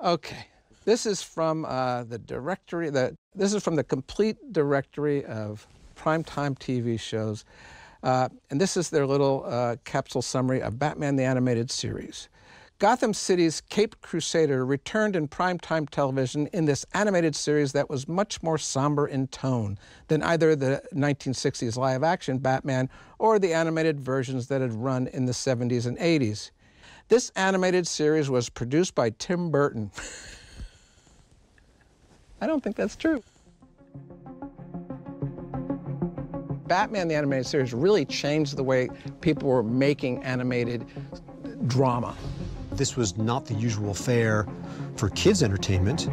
Okay, this is from the directory. This is from the complete directory of primetime TV shows, and this is their little capsule summary of Batman the Animated Series. Gotham City's Caped Crusader returned in primetime television in this animated series that was much more somber in tone than either the 1960s live-action Batman or the animated versions that had run in the 70s and 80s. This animated series was produced by Tim Burton. I don't think that's true. Batman the Animated Series really changed the way people were making animated drama. This was not the usual fare for kids' entertainment.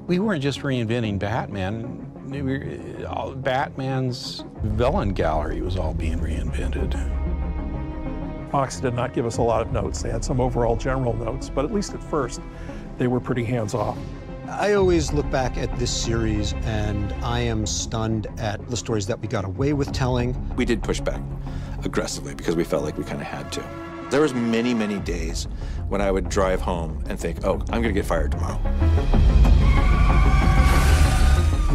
We weren't just reinventing Batman. Batman's villain gallery was all being reinvented. Fox did not give us a lot of notes. They had some overall general notes, but at least at first, they were pretty hands-off. I always look back at this series and I am stunned at the stories that we got away with telling. We did push back aggressively because we felt like we kind of had to. There was many, many days when I would drive home and think, oh, I'm gonna get fired tomorrow.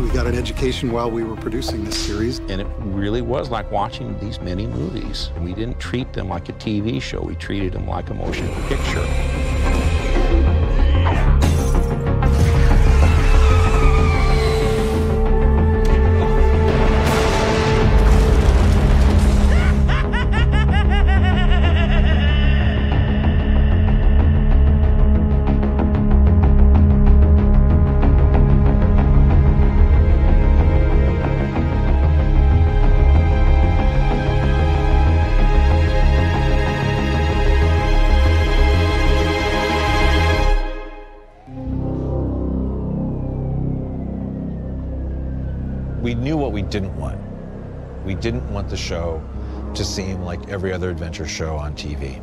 We got an education while we were producing this series. And it really was like watching these mini movies. We didn't treat them like a TV show. We treated them like a motion picture. We knew what we didn't want. We didn't want the show to seem like every other adventure show on TV.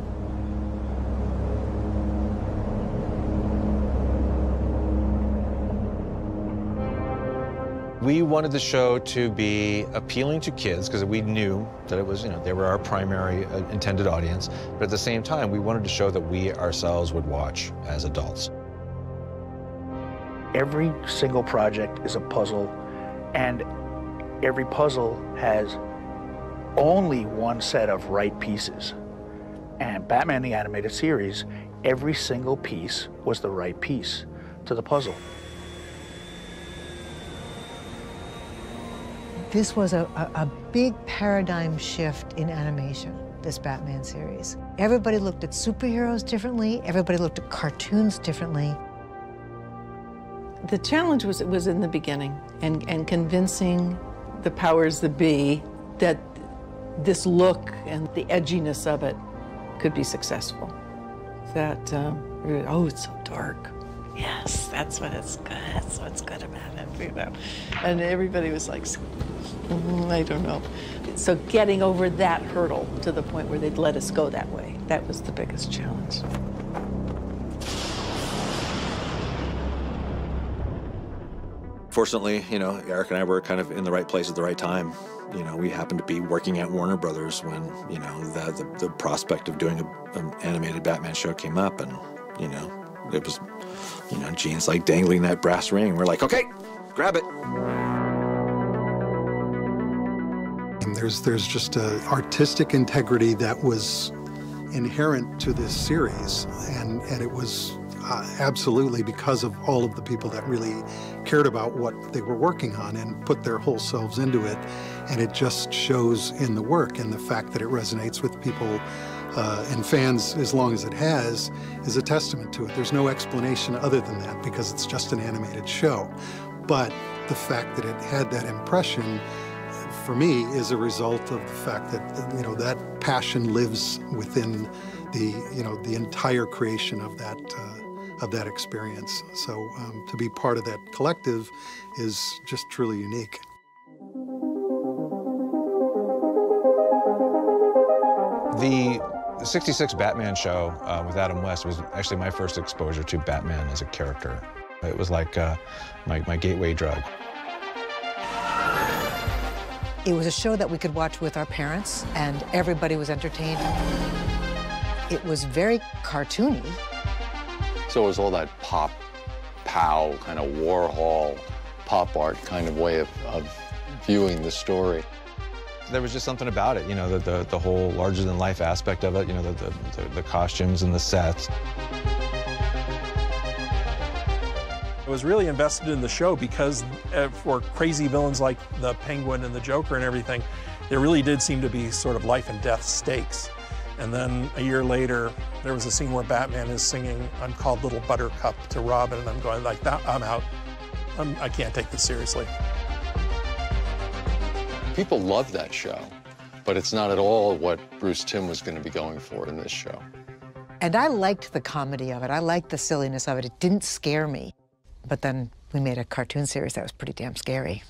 We wanted the show to be appealing to kids because we knew that it was, they were our primary intended audience, but at the same time, we wanted to show that we ourselves would watch as adults. Every single project is a puzzle, and every puzzle has only one set of right pieces. And Batman the Animated Series, every single piece was the right piece to the puzzle. This was a big paradigm shift in animation, this Batman series. Everybody looked at superheroes differently, everybody looked at cartoons differently. The challenge was in the beginning, and convincing the powers that be that this look and the edginess of it could be successful. That, oh, it's so dark. Yes, that's what it's good. That's what's good about it, And everybody was like, I don't know. So getting over that hurdle to the point where they'd let us go that way, that was the biggest challenge. Fortunately, Eric and I were kind of in the right place at the right time. We happened to be working at Warner Brothers when, the prospect of doing an animated Batman show came up, and, it was, Gene's like dangling that brass ring. We're like, okay, grab it. And there's just an artistic integrity that was inherent to this series, and it was absolutely because of all of the people that really cared about what they were working on and put their whole selves into it. And it just shows in the work, and the fact that it resonates with people and fans as long as it has is a testament to it. There's no explanation other than that because it's just an animated show. But the fact that it had that impression, for me, is a result of the fact that, that passion lives within the entire creation of that experience. So to be part of that collective is just truly unique. The 66 Batman show with Adam West was actually my first exposure to Batman as a character. It was like my gateway drug. It was a show that we could watch with our parents, and everybody was entertained. It was very cartoony. So it was all that pop, pow, kind of Warhol, pop art kind of way of viewing the story. There was just something about it, you know, the whole larger-than-life aspect of it, you know, the costumes and the sets. I was really invested in the show because for crazy villains like the Penguin and the Joker and everything, there really did seem to be sort of life and death stakes. And then a year later, there was a scene where Batman is singing "I'm Called Little Buttercup" to Robin, and I'm going like, I'm out. I can't take this seriously. People love that show, but it's not at all what Bruce Timm was going to be going for in this show. And I liked the comedy of it. I liked the silliness of it. It didn't scare me. But then we made a cartoon series that was pretty damn scary.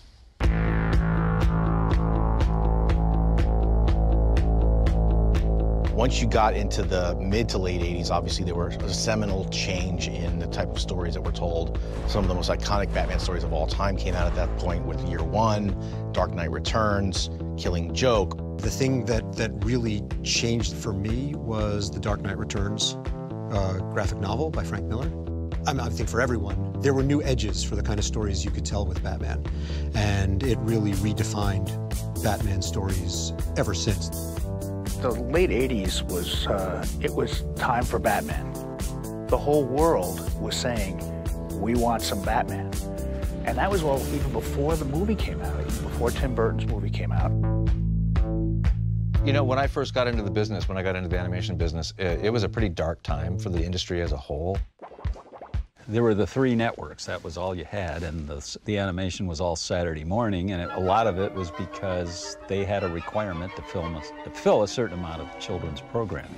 Once you got into the mid to late 80s, obviously there was a seminal change in the type of stories that were told. Some of the most iconic Batman stories of all time came out at that point with Year One, Dark Knight Returns, Killing Joke. The thing that really changed for me was the Dark Knight Returns graphic novel by Frank Miller. I think for everyone, there were new edges for the kind of stories you could tell with Batman. And it really redefined Batman stories ever since. The late 80s it was time for Batman. The whole world was saying, we want some Batman. And that was even before the movie came out, even before Tim Burton's movie came out. You know, when I first got into the business, when I got into the animation business, it was a pretty dark time for the industry as a whole. There were the 3 networks, that was all you had, and the animation was all Saturday morning, and a lot of it was because they had a requirement to fill a certain amount of children's programming.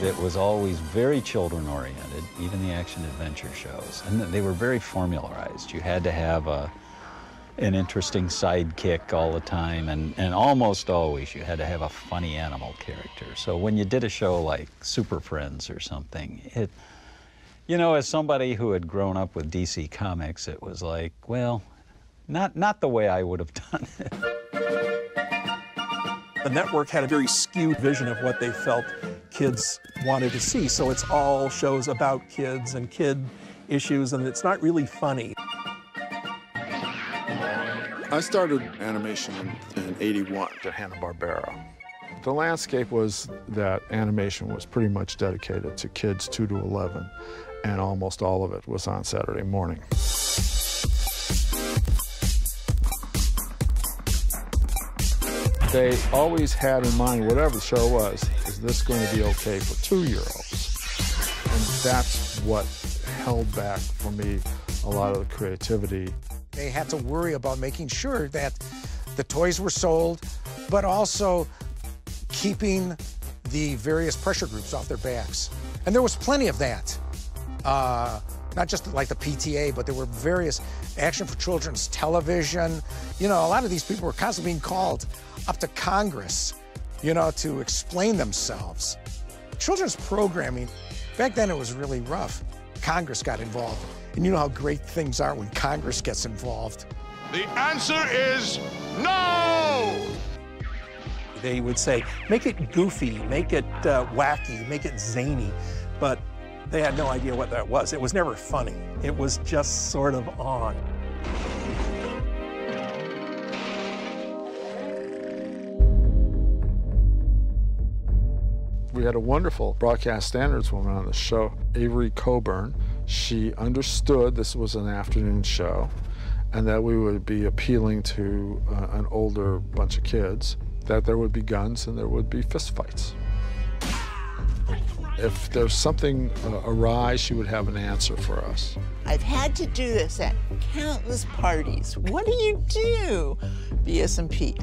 It was always very children-oriented, even the action-adventure shows, and they were very formularized. You had to have an interesting sidekick all the time, and almost always you had to have a funny animal character. So when you did a show like Super Friends or something, you know, as somebody who had grown up with DC Comics, it was like, well, not the way I would have done it. The network had a very skewed vision of what they felt kids wanted to see, so it's all shows about kids and kid issues, and it's not really funny. I started animation in '81 at Hanna-Barbera. The landscape was that animation was pretty much dedicated to kids 2 to 11, and almost all of it was on Saturday morning. They always had in mind, whatever the show was, is this going to be okay for 2-year-olds? And that's what held back for me a lot of the creativity. They had to worry about making sure that the toys were sold, but also keeping the various pressure groups off their backs. And there was plenty of that. Not just like the PTA, but there were various Action for Children's Television. You know, a lot of these people were constantly being called up to Congress, you know, to explain themselves. Children's programming, back then it was really rough. Congress got involved. And you know how great things are when Congress gets involved. The answer is no! They would say, make it goofy, make it wacky, make it zany, but they had no idea what that was. It was never funny. It was just sort of on. We had a wonderful broadcast standards woman on the show, Avery Coburn. She understood this was an afternoon show and that we would be appealing to an older bunch of kids, that there would be guns and there would be fistfights. If there's something awry, she would have an answer for us. I've had to do this at countless parties. What do you do? BSMP.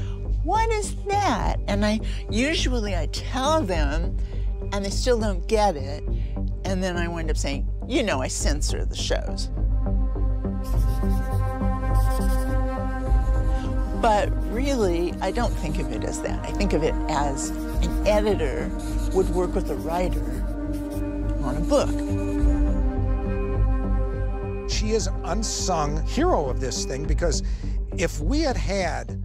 What is that? And I usually tell them, and they still don't get it. And then I wind up saying, you know, I censor the shows. But really, I don't think of it as that. I think of it as an editor would work with a writer on a book. She is an unsung hero of this thing, because if we had had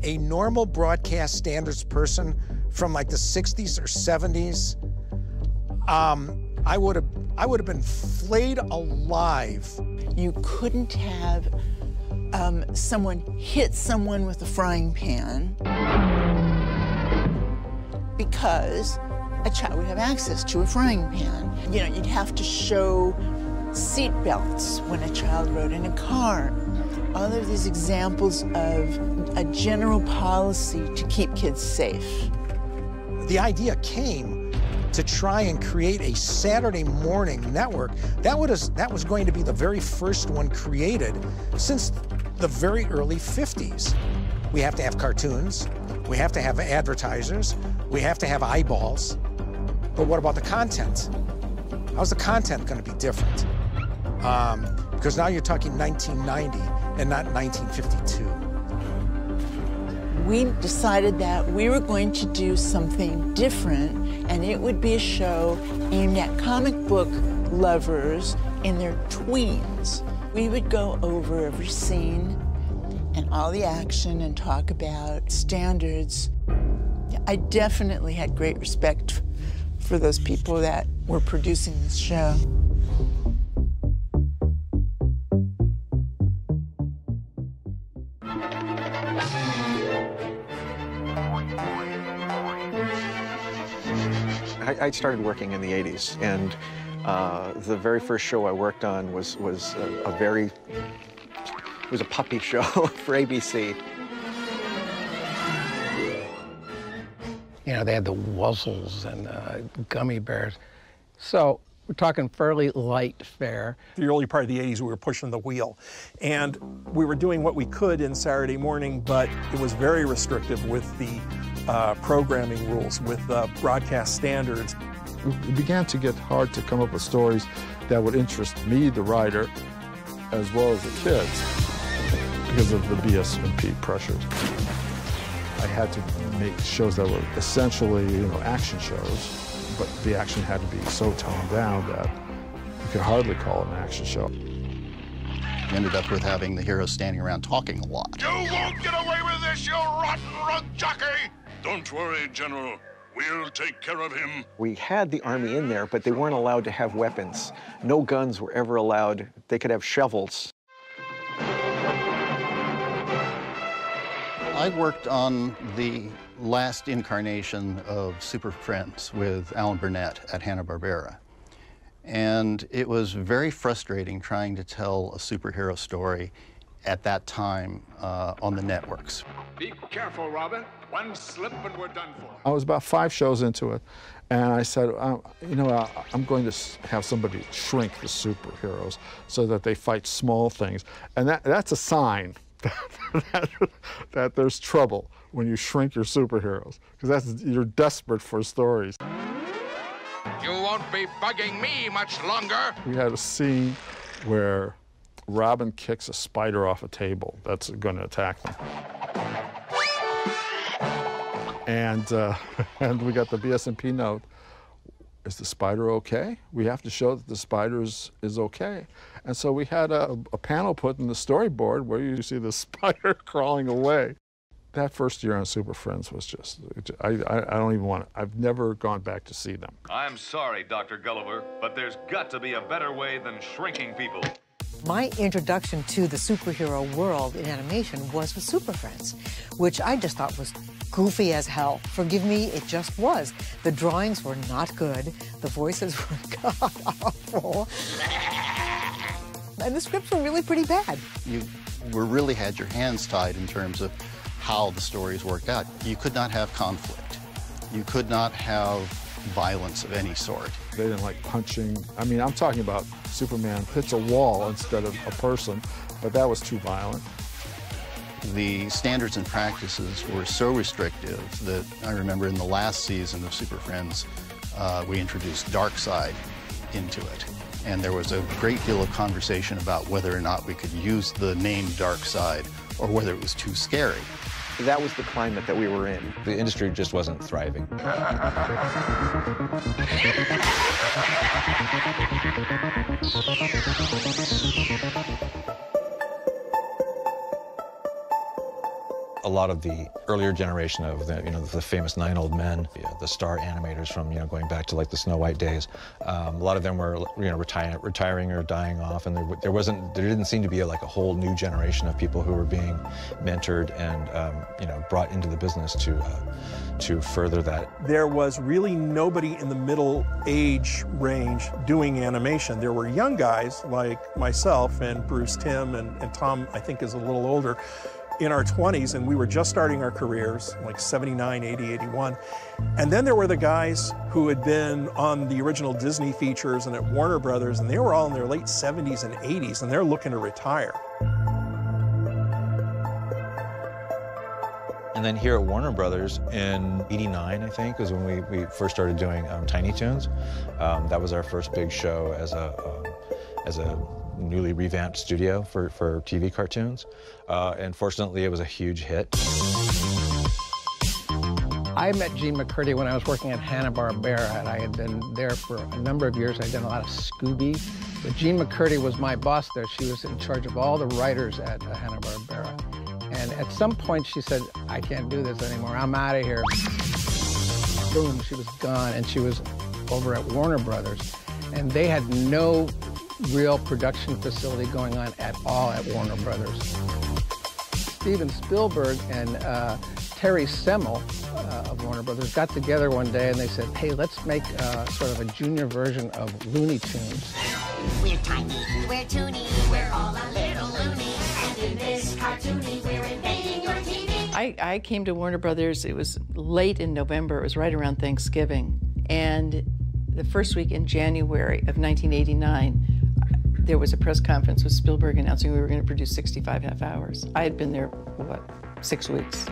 a normal broadcast standards person from like the 60s or 70s, I would have been flayed alive. You couldn't have someone hit someone with a frying pan because a child would have access to a frying pan. You know, you'd have to show seat belts when a child rode in a car. All of these examples of a general policy to keep kids safe. The idea came to try and create a Saturday morning network. That was going to be the very first one created since the very early 50s. We have to have cartoons, we have to have advertisers, we have to have eyeballs. But what about the content? How's the content going to be different? Because now you're talking 1990 and not 1952. We decided that we were going to do something different, and it would be a show aimed at comic book lovers in their tweens. We would go over every scene and all the action and talk about standards. I definitely had great respect for those people that were producing this show. I started working in the 80s, and the very first show I worked on was a puppy show for ABC. You know, they had the Wuzzles and gummy bears. So we're talking fairly light fare. The early part of the 80s, we were pushing the wheel. And we were doing what we could in Saturday morning, but it was very restrictive with the programming rules, with the broadcast standards. It began to get hard to come up with stories that would interest me, the writer, as well as the kids, because of the BS&P pressures. I had to make shows that were essentially, you know, action shows, but the action had to be so toned down that you could hardly call it an action show. We ended up with having the heroes standing around talking a lot. You won't get away with this, you rotten rug jockey! Don't worry, General. We'll take care of him. We had the Army in there, but they weren't allowed to have weapons. No guns were ever allowed. They could have shovels. I worked on the last incarnation of Super Friends with Alan Burnett at Hanna-Barbera. And it was very frustrating trying to tell a superhero story at that time on the networks. Be careful, Robin. One slip and we're done for. I was about 5 shows into it, and I said, you know, I'm going to have somebody shrink the superheroes so that they fight small things. And that's a sign that there's trouble when you shrink your superheroes, because you're desperate for stories. You won't be bugging me much longer. We had a scene where Robin kicks a spider off a table that's going to attack them. And we got the BS&P note, is the spider okay? We have to show that the spider is okay. And so we had a panel put in the storyboard where you see the spider crawling away. That first year on Super Friends was just, I don't even want to, I've never gone back to see them. I'm sorry, Dr. Gulliver, but there's got to be a better way than shrinking people. My introduction to the superhero world in animation was with Super Friends, which I just thought was goofy as hell. Forgive me, it just was. The drawings were not good. The voices were god-awful. And the scripts were really pretty bad. You really had your hands tied in terms of how the stories worked out. You could not have conflict. You could not have violence of any sort. They didn't like punching. I mean, I'm talking about Superman hits a wall instead of a person, but that was too violent. The standards and practices were so restrictive that I remember in the last season of Super Friends, we introduced Darkseid into it. And there was a great deal of conversation about whether or not we could use the name Darkseid or whether it was too scary. That was the climate that we were in. The industry just wasn't thriving. A lot of the earlier generation of the famous 9 old men, the star animators from going back to like the Snow White days, a lot of them were retiring or dying off, and there didn't seem to be like a whole new generation of people who were being mentored and brought into the business to further that. There was really nobody in the middle age range doing animation. There were young guys like myself and Bruce Timm and Tom, I think, is a little older, in our 20s, and we were just starting our careers, like 79, 80, 81. And then there were the guys who had been on the original Disney features and at Warner Brothers, and they were all in their late 70s and 80s, and they're looking to retire. And then here at Warner Brothers in '89, I think, was when we first started doing Tiny Toons. That was our first big show as a newly revamped studio for TV cartoons. And fortunately, it was a huge hit. I met Gene McCurdy when I was working at Hanna-Barbera, and I had been there for a number of years. I'd done a lot of Scooby, but Gene McCurdy was my boss there. She was in charge of all the writers at Hanna-Barbera. And at some point she said, I can't do this anymore, I'm out of here. Boom, she was gone, and she was over at Warner Brothers. And they had no real production facility going on at all at Warner Brothers. Steven Spielberg and Terry Semel of Warner Brothers got together one day and they said, hey, let's make sort of a junior version of Looney Tunes. We're tiny, we're toony, we're all a little loony, and in this cartoony, we're invading your TV. I came to Warner Brothers, it was late in November, it was right around Thanksgiving, and the first week in January of 1989, there was a press conference with Spielberg announcing we were going to produce 65 half hours. I had been there, what, 6 weeks.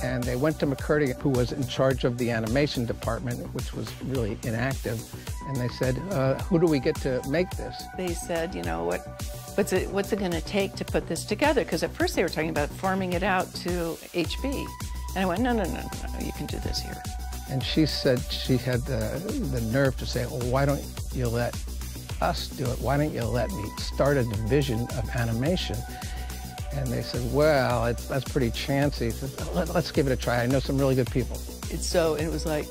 And they went to McCurdy, who was in charge of the animation department, which was really inactive, and they said, who do we get to make this? They said, you know, what's it going to take to put this together? Because at first they were talking about farming it out to HB. And I went, no, you can do this here. And she said she had the nerve to say, well, why don't you let us do it? Why don't you let me start a division of animation? And they said, well, that's pretty chancy. Let's give it a try. I know some really good people. And it was like,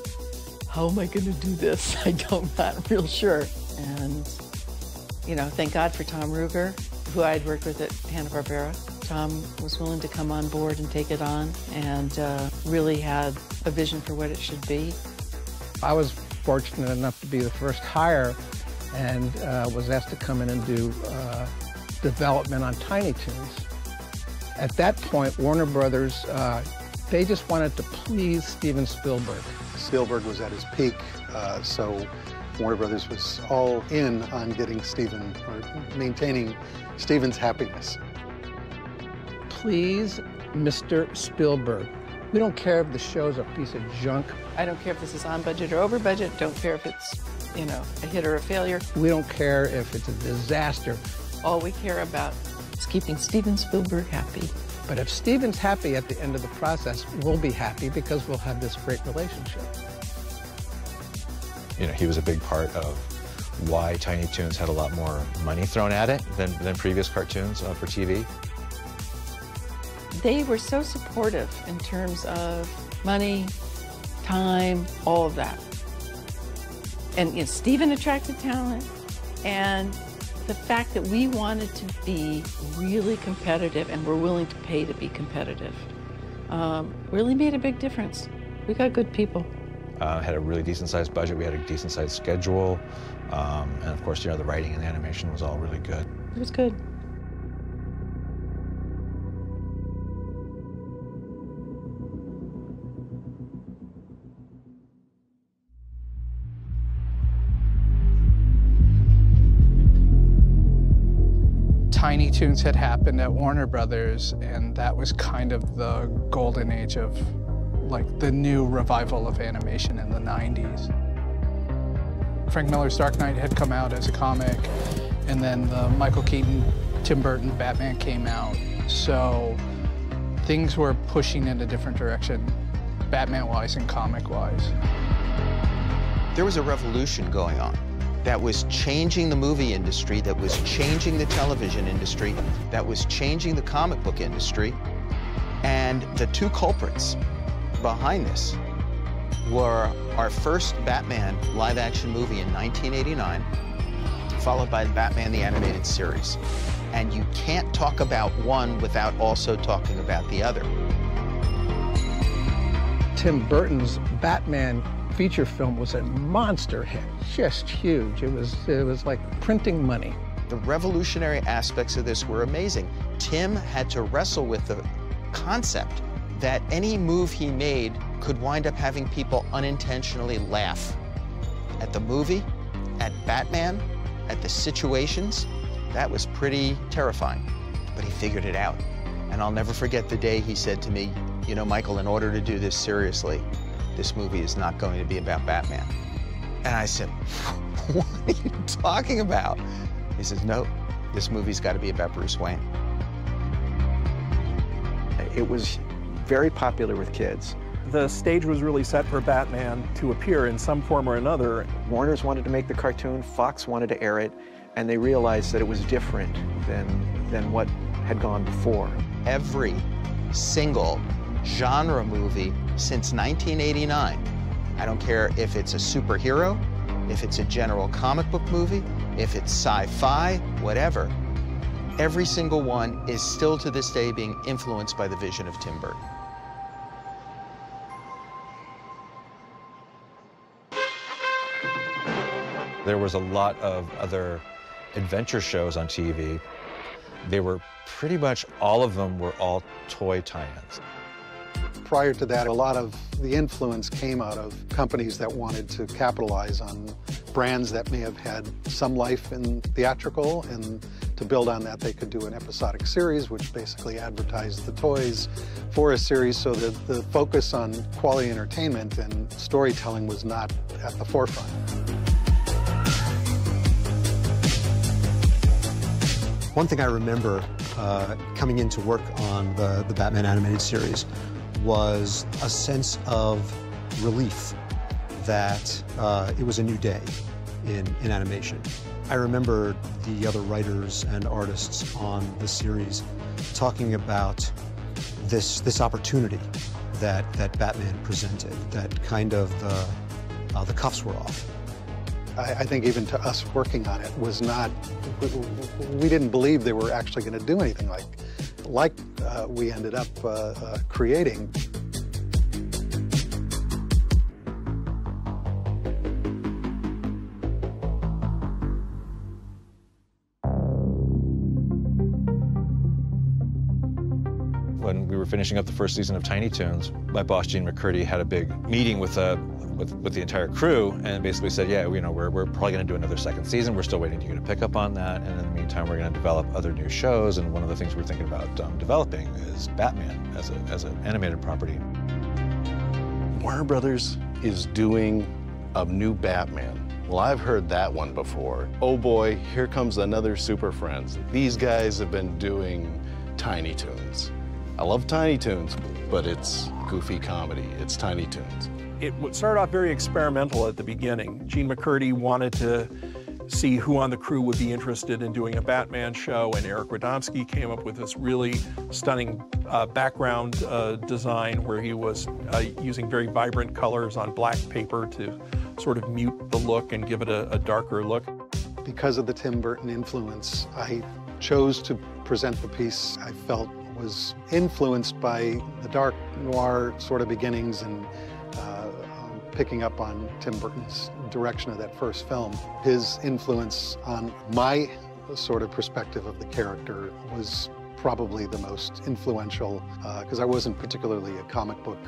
how am I going to do this? I'm not real sure. And, thank God for Tom Ruegger, who I had worked with at Hanna-Barbera. Tom was willing to come on board and take it on and really had a vision for what it should be. I was fortunate enough to be the first hire and was asked to come in and do development on Tiny Toons. At that point, Warner Brothers, they just wanted to please Steven Spielberg. Spielberg was at his peak, so Warner Brothers was all in on getting Steven, or maintaining Steven's happiness. Please, Mr. Spielberg. We don't care if the show's a piece of junk. I don't care if this is on budget or over budget. Don't care if it's, a hit or a failure. We don't care if it's a disaster. All we care about is keeping Steven Spielberg happy. But if Steven's happy at the end of the process, we'll be happy because we'll have this great relationship. He was a big part of why Tiny Toons had a lot more money thrown at it than previous cartoons for TV. They were so supportive in terms of money, time, all of that. And Steven attracted talent, and the fact that we wanted to be really competitive and were willing to pay to be competitive really made a big difference. We got good people. Had a really decent-sized budget. We had a decent-sized schedule. And of course, the writing and the animation was all really good. It was good. Tiny Toons had happened at Warner Brothers, and that was kind of the golden age of the new revival of animation in the 90s. Frank Miller's Dark Knight had come out as a comic, and then the Michael Keaton, Tim Burton Batman came out. So things were pushing in a different direction, Batman-wise and comic-wise. There was a revolution going on. that was changing the movie industry, that was changing the television industry, that was changing the comic book industry. And the two culprits behind this were our first Batman live-action movie in 1989, followed by Batman the Animated Series. And you can't talk about one without also talking about the other. Tim Burton's Batman feature film was a monster hit, just huge. It was like printing money. The revolutionary aspects of this were amazing. Tim had to wrestle with the concept that any move he made could wind up having people unintentionally laugh. At the movie, at Batman, at the situations, that was pretty terrifying. But he figured it out. And I'll never forget the day he said to me, you know, Michael, in order to do this seriously, this movie is not going to be about Batman. And I said, what are you talking about? He says, no, this movie's got to be about Bruce Wayne. It was very popular with kids. The stage was really set for Batman to appear in some form or another. Warner's wanted to make the cartoon, Fox wanted to air it, and they realized that it was different than what had gone before. Every single genre movie since 1989, I don't care if it's a superhero, if it's a general comic book movie, if it's sci-fi, whatever, every single one is still to this day being influenced by the vision of Tim Burton. There was a lot of other adventure shows on TV. They were pretty much, all of them were all toy tie-ins. Prior to that, a lot of the influence came out of companies that wanted to capitalize on brands that may have had some life in theatrical, and to build on that, they could do an episodic series, which basically advertised the toys for a series, so that the focus on quality entertainment and storytelling was not at the forefront. One thing I remember coming in to work on the Batman animated series was a sense of relief that it was a new day in animation. I remember the other writers and artists on the series talking about this opportunity that Batman presented, that kind of the cuffs were off. I think even to us working on it was not, we didn't believe they were actually going to do anything like we ended up creating. When we were finishing up the first season of Tiny Toons, my boss, Gene McCurdy, had a big meeting with the entire crew and basically said, yeah, you know, we're probably going to do another second season. We're still waiting to get a pickup on that. And in the meantime, we're going to develop other new shows. And one of the things we're thinking about developing is Batman as an animated property. Warner Brothers is doing a new Batman. Well, I've heard that one before. Oh boy, here comes another Super Friends. These guys have been doing Tiny Toons. I love Tiny Toons, but it's goofy comedy. It's Tiny Toons. It started off very experimental at the beginning. Gene McCurdy wanted to see who on the crew would be interested in doing a Batman show, and Eric Radomski came up with this really stunning background design where he was using very vibrant colors on black paper to sort of mute the look and give it a darker look. Because of the Tim Burton influence, I chose to present the piece I felt was influenced by the dark noir sort of beginnings and picking up on Tim Burton's direction of that first film. His influence on my sort of perspective of the character was probably the most influential, because I wasn't particularly a comic book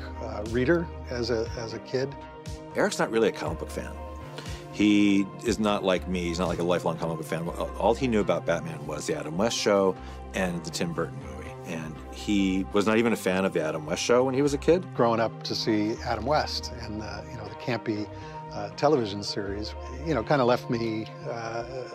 reader as a kid. Eric's not really a comic book fan. He is not like me. He's not like a lifelong comic book fan. All he knew about Batman was the Adam West show and the Tim Burton movie. And he was not even a fan of the Adam West show when he was a kid. Growing up to see Adam West and you know, the campy television series, you know, kind of left me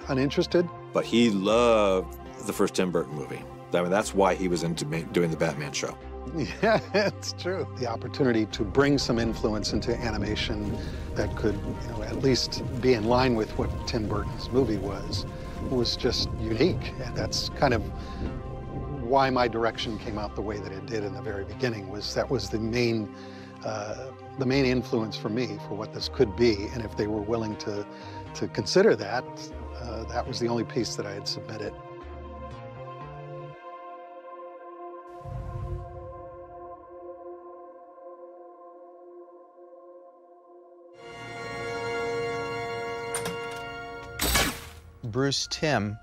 uninterested. But he loved the first Tim Burton movie. I mean, that's why he was into doing the Batman show. Yeah, it's true. The opportunity to bring some influence into animation that could, at least be in line with what Tim Burton's movie was just unique. And that's kind of why my direction came out the way that it did in the very beginning. That was the main influence for me for what this could be. And if they were willing to consider that, that was the only piece that I had submitted. Bruce Timm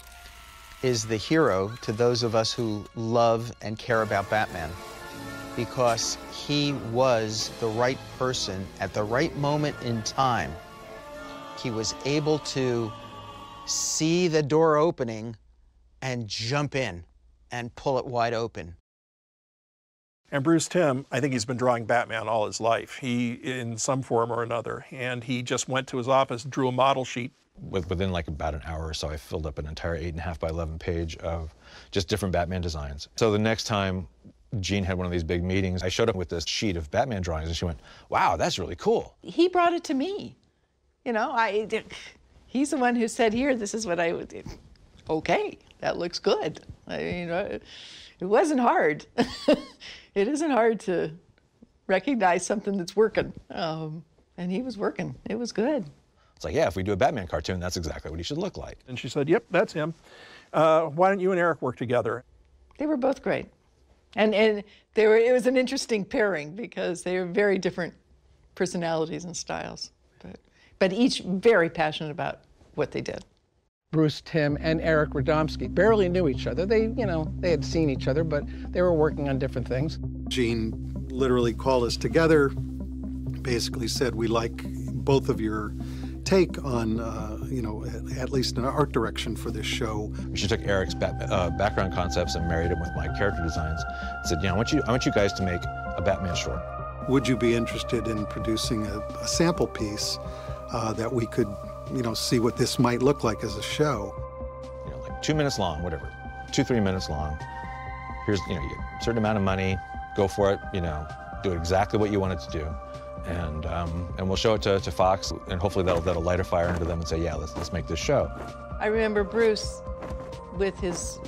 is the hero to those of us who love and care about Batman, because he was the right person at the right moment in time. He was able to see the door opening and jump in and pull it wide open. And Bruce Timm, I think he's been drawing Batman all his life, in some form or another. And he just went to his office, drew a model sheet. Within like about an hour or so, I filled up an entire 8.5 by 11 page of just different Batman designs. So the next time Jean had one of these big meetings, I showed up with this sheet of Batman drawings, and she went, "Wow, that's really cool." He brought it to me. He's the one who said, "Here, this is what I would do." Okay, that looks good. It wasn't hard. It isn't hard to recognize something that's working. And he was working. It was good. It's like, yeah, if we do a Batman cartoon, that's exactly what he should look like. And she said, "Yep, that's him. Why don't you and Eric work together?" They were both great. And it was an interesting pairing because they were very different personalities and styles, but each very passionate about what they did. Bruce Timm and Eric Radomski barely knew each other. They had seen each other, but they were working on different things. Gene literally called us together, basically said, "We like both of your take on, at least an art direction for this show." She took Eric's background concepts and married them with my character designs. And said, I want you guys to make a Batman short. Would you be interested in producing a sample piece that we could, see what this might look like as a show? Like 2 minutes long, whatever, 2-3 minutes long. Here's, you get a certain amount of money, go for it, do exactly what you want it to do. And we'll show it to Fox, and hopefully that'll light a fire under them and say, yeah, let's make this show. I remember Bruce with his,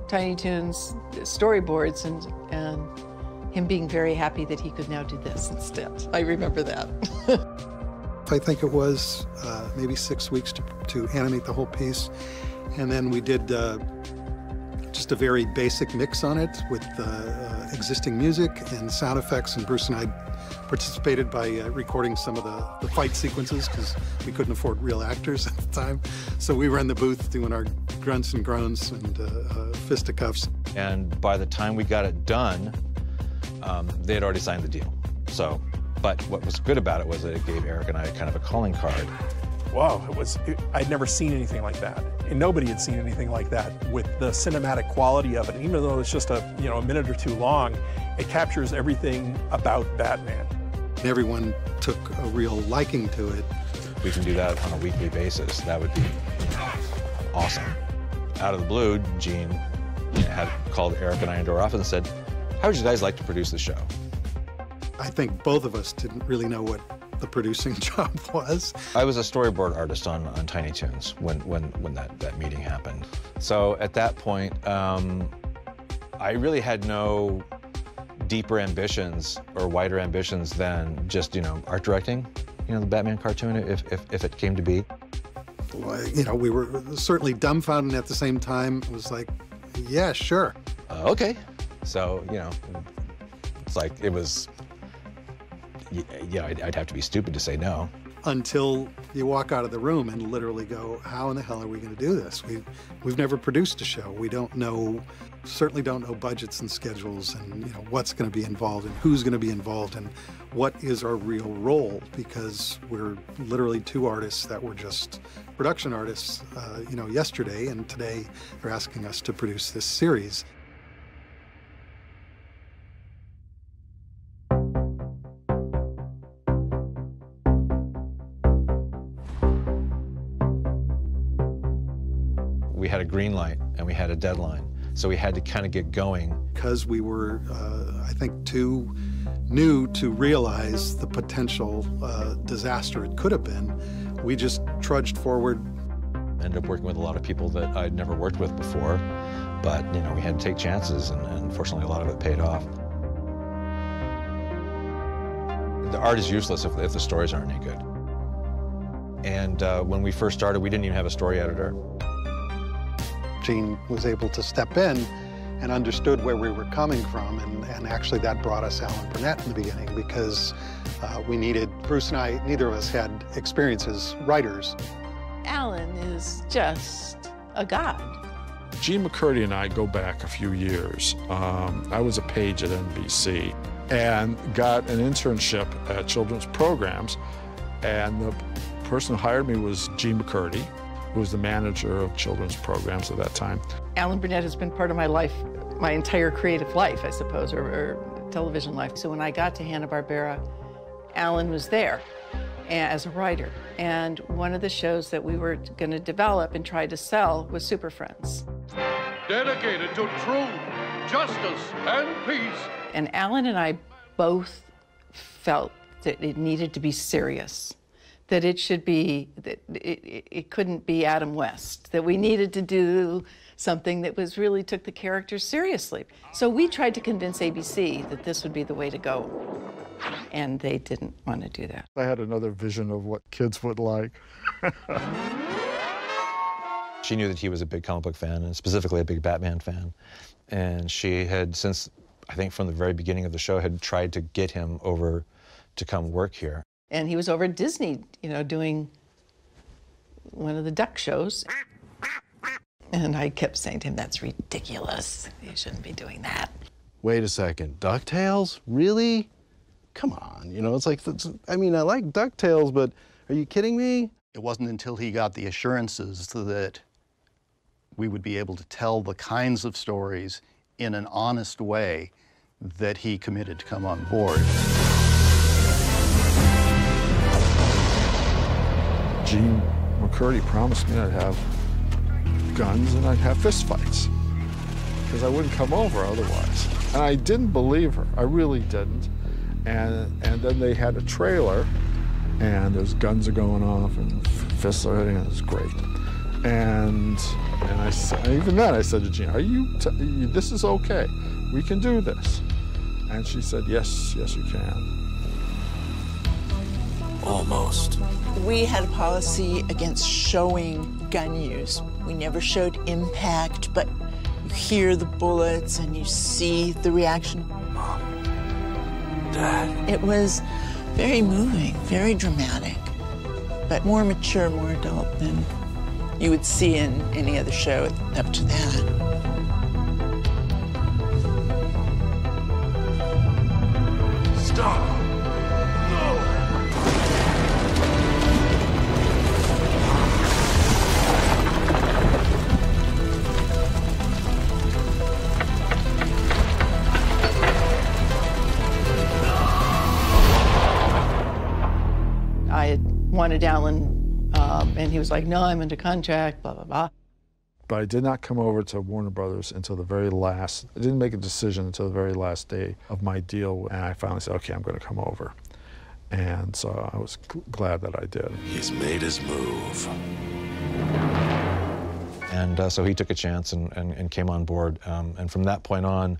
Tiny Toons storyboards and him being very happy that he could now do this instead. I remember that. I think it was maybe 6 weeks to animate the whole piece. And then we did just a very basic mix on it with existing music and sound effects, and Bruce and I participated by recording some of the fight sequences because we couldn't afford real actors at the time. So we were in the booth doing our grunts and groans and fisticuffs. And by the time we got it done, they had already signed the deal. So, but what was good about it was that it gave Eric and I kind of a calling card. Wow, I'd never seen anything like that. And nobody had seen anything like that with the cinematic quality of it. And even though it's just a minute or two long, it captures everything about Batman. Everyone took a real liking to it. We can do that on a weekly basis. That would be awesome. Out of the blue, Gene had called Eric and I into our office and said, "How would you guys like to produce the show?" I think both of us didn't really know what the producing job was. I was a storyboard artist on Tiny Toons when that meeting happened. So at that point, I really had no deeper ambitions or wider ambitions than just, art directing, the Batman cartoon, if it came to be. We were certainly dumbfounded at the same time. It was like, yeah, sure. Okay. So, it's like it was, I'd have to be stupid to say no. Until you walk out of the room and literally go, how in the hell are we going to do this? We've never produced a show. We don't know, certainly don't know budgets and schedules and what's going to be involved and who's going to be involved and what is our real role, because we're literally two artists that were just production artists, yesterday, and today they're asking us to produce this series. We had a green light and we had a deadline. So we had to kind of get going. Because we were, I think, too new to realize the potential disaster it could have been, we just trudged forward. Ended up working with a lot of people that I'd never worked with before, but you know, we had to take chances, and fortunately a lot of it paid off. The art is useless if the stories aren't any good. And when we first started, we didn't even have a story editor. Gene was able to step in and understood where we were coming from, and actually that brought us Alan Burnett in the beginning, because we needed, Bruce and I, neither of us had experience as writers. Alan is just a god. Gene McCurdy and I go back a few years. I was a page at NBC and got an internship at children's programs, and the person who hired me was Gene McCurdy, who was the manager of children's programs at that time. Alan Burnett has been part of my life, my entire creative life, I suppose, or television life. So when I got to Hanna-Barbera, Alan was there as a writer. And one of the shows that we were going to develop and try to sell was Super Friends. Dedicated to truth, justice, and peace. And Alan and I both felt that it needed to be serious, that it should be, that it couldn't be Adam West, that we needed to do something that was really took the characters seriously. So we tried to convince ABC that this would be the way to go, and they didn't want to do that. I had another vision of what kids would like. She knew that he was a big comic book fan, and specifically a big Batman fan. And she had, since, I think from the very beginning of the show, had tried to get him over to come work here. And he was over at Disney, you know, doing one of the duck shows. And I kept saying to him, that's ridiculous. You shouldn't be doing that. Wait a second, DuckTales? Really? Come on, you know, it's like, I mean, I like DuckTales, but are you kidding me? It wasn't until he got the assurances that we would be able to tell the kinds of stories in an honest way that he committed to come on board. Gene McCurdy promised me I'd have guns and I'd have fistfights, because I wouldn't come over otherwise. And I didn't believe her. I really didn't. And then they had a trailer, and there's guns are going off and fists are hitting, and it's great. And I said, even then I said to Gene, "Are you? This is okay. We can do this." And she said, "Yes, yes, you can." Almost. We had a policy against showing gun use. We never showed impact, but you hear the bullets and you see the reaction. Mom, Dad. It was very moving, very dramatic, but more mature, more adult than you would see in any other show up to that. Stop! I had wanted Alan, and he was like, no, I'm under contract, blah, blah, blah. But I did not come over to Warner Brothers until the very last, I didn't make a decision until the very last day of my deal, and I finally said, okay, I'm going to come over. And so I was glad that I did. He's made his move. And so he took a chance and came on board. And from that point on,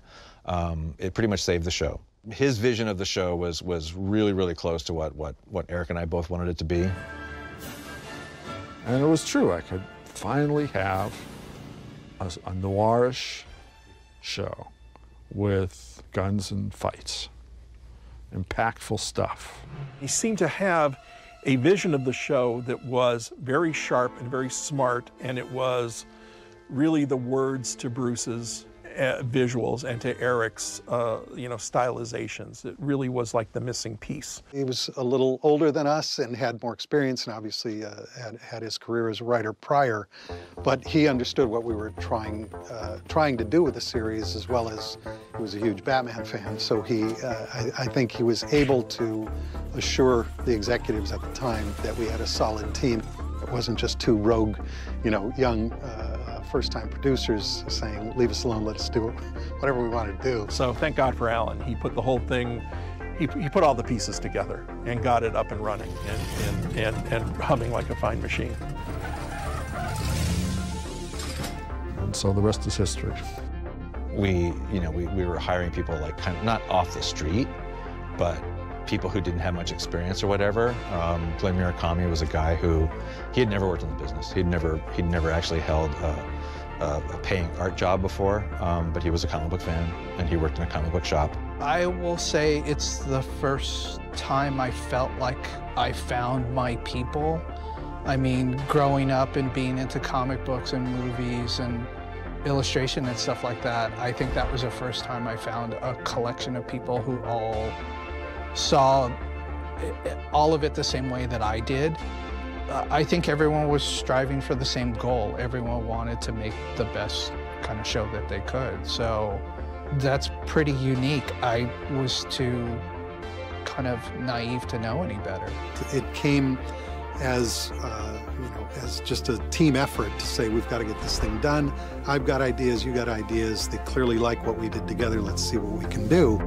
it pretty much saved the show. His vision of the show was really, really close to what Eric and I both wanted it to be. And it was true. I could finally have a noirish show with guns and fights, impactful stuff. He seemed to have a vision of the show that was very sharp and very smart, and it was really the words to Bruce's visuals and to Eric's, stylizations. It really was like the missing piece. He was a little older than us and had more experience, and obviously had his career as a writer prior. But he understood what we were trying to do with the series, as well as he was a huge Batman fan. So I think he was able to assure the executives at the time that we had a solid team. It wasn't just two rogue, young first-time producers saying, leave us alone, let us do whatever we want to do. So thank God for Alan. He put the whole thing, he put all the pieces together and got it up and running and humming like a fine machine. And so the rest is history. We were hiring people like kind of not off the street, but people who didn't have much experience or whatever. Glenn Murakami was a guy who, he had never worked in the business. He'd never actually held a paying art job before, but he was a comic book fan and he worked in a comic book shop. I will say it's the first time I felt like I found my people. I mean, growing up and being into comic books and movies and illustration and stuff like that, I think that was the first time I found a collection of people who all saw all of it the same way that I did. I think everyone was striving for the same goal. Everyone wanted to make the best kind of show that they could. So that's pretty unique. I was too kind of naive to know any better. It came as as just a team effort to say, we've got to get this thing done. I've got ideas, you got ideas. They clearly like what we did together. Let's see what we can do.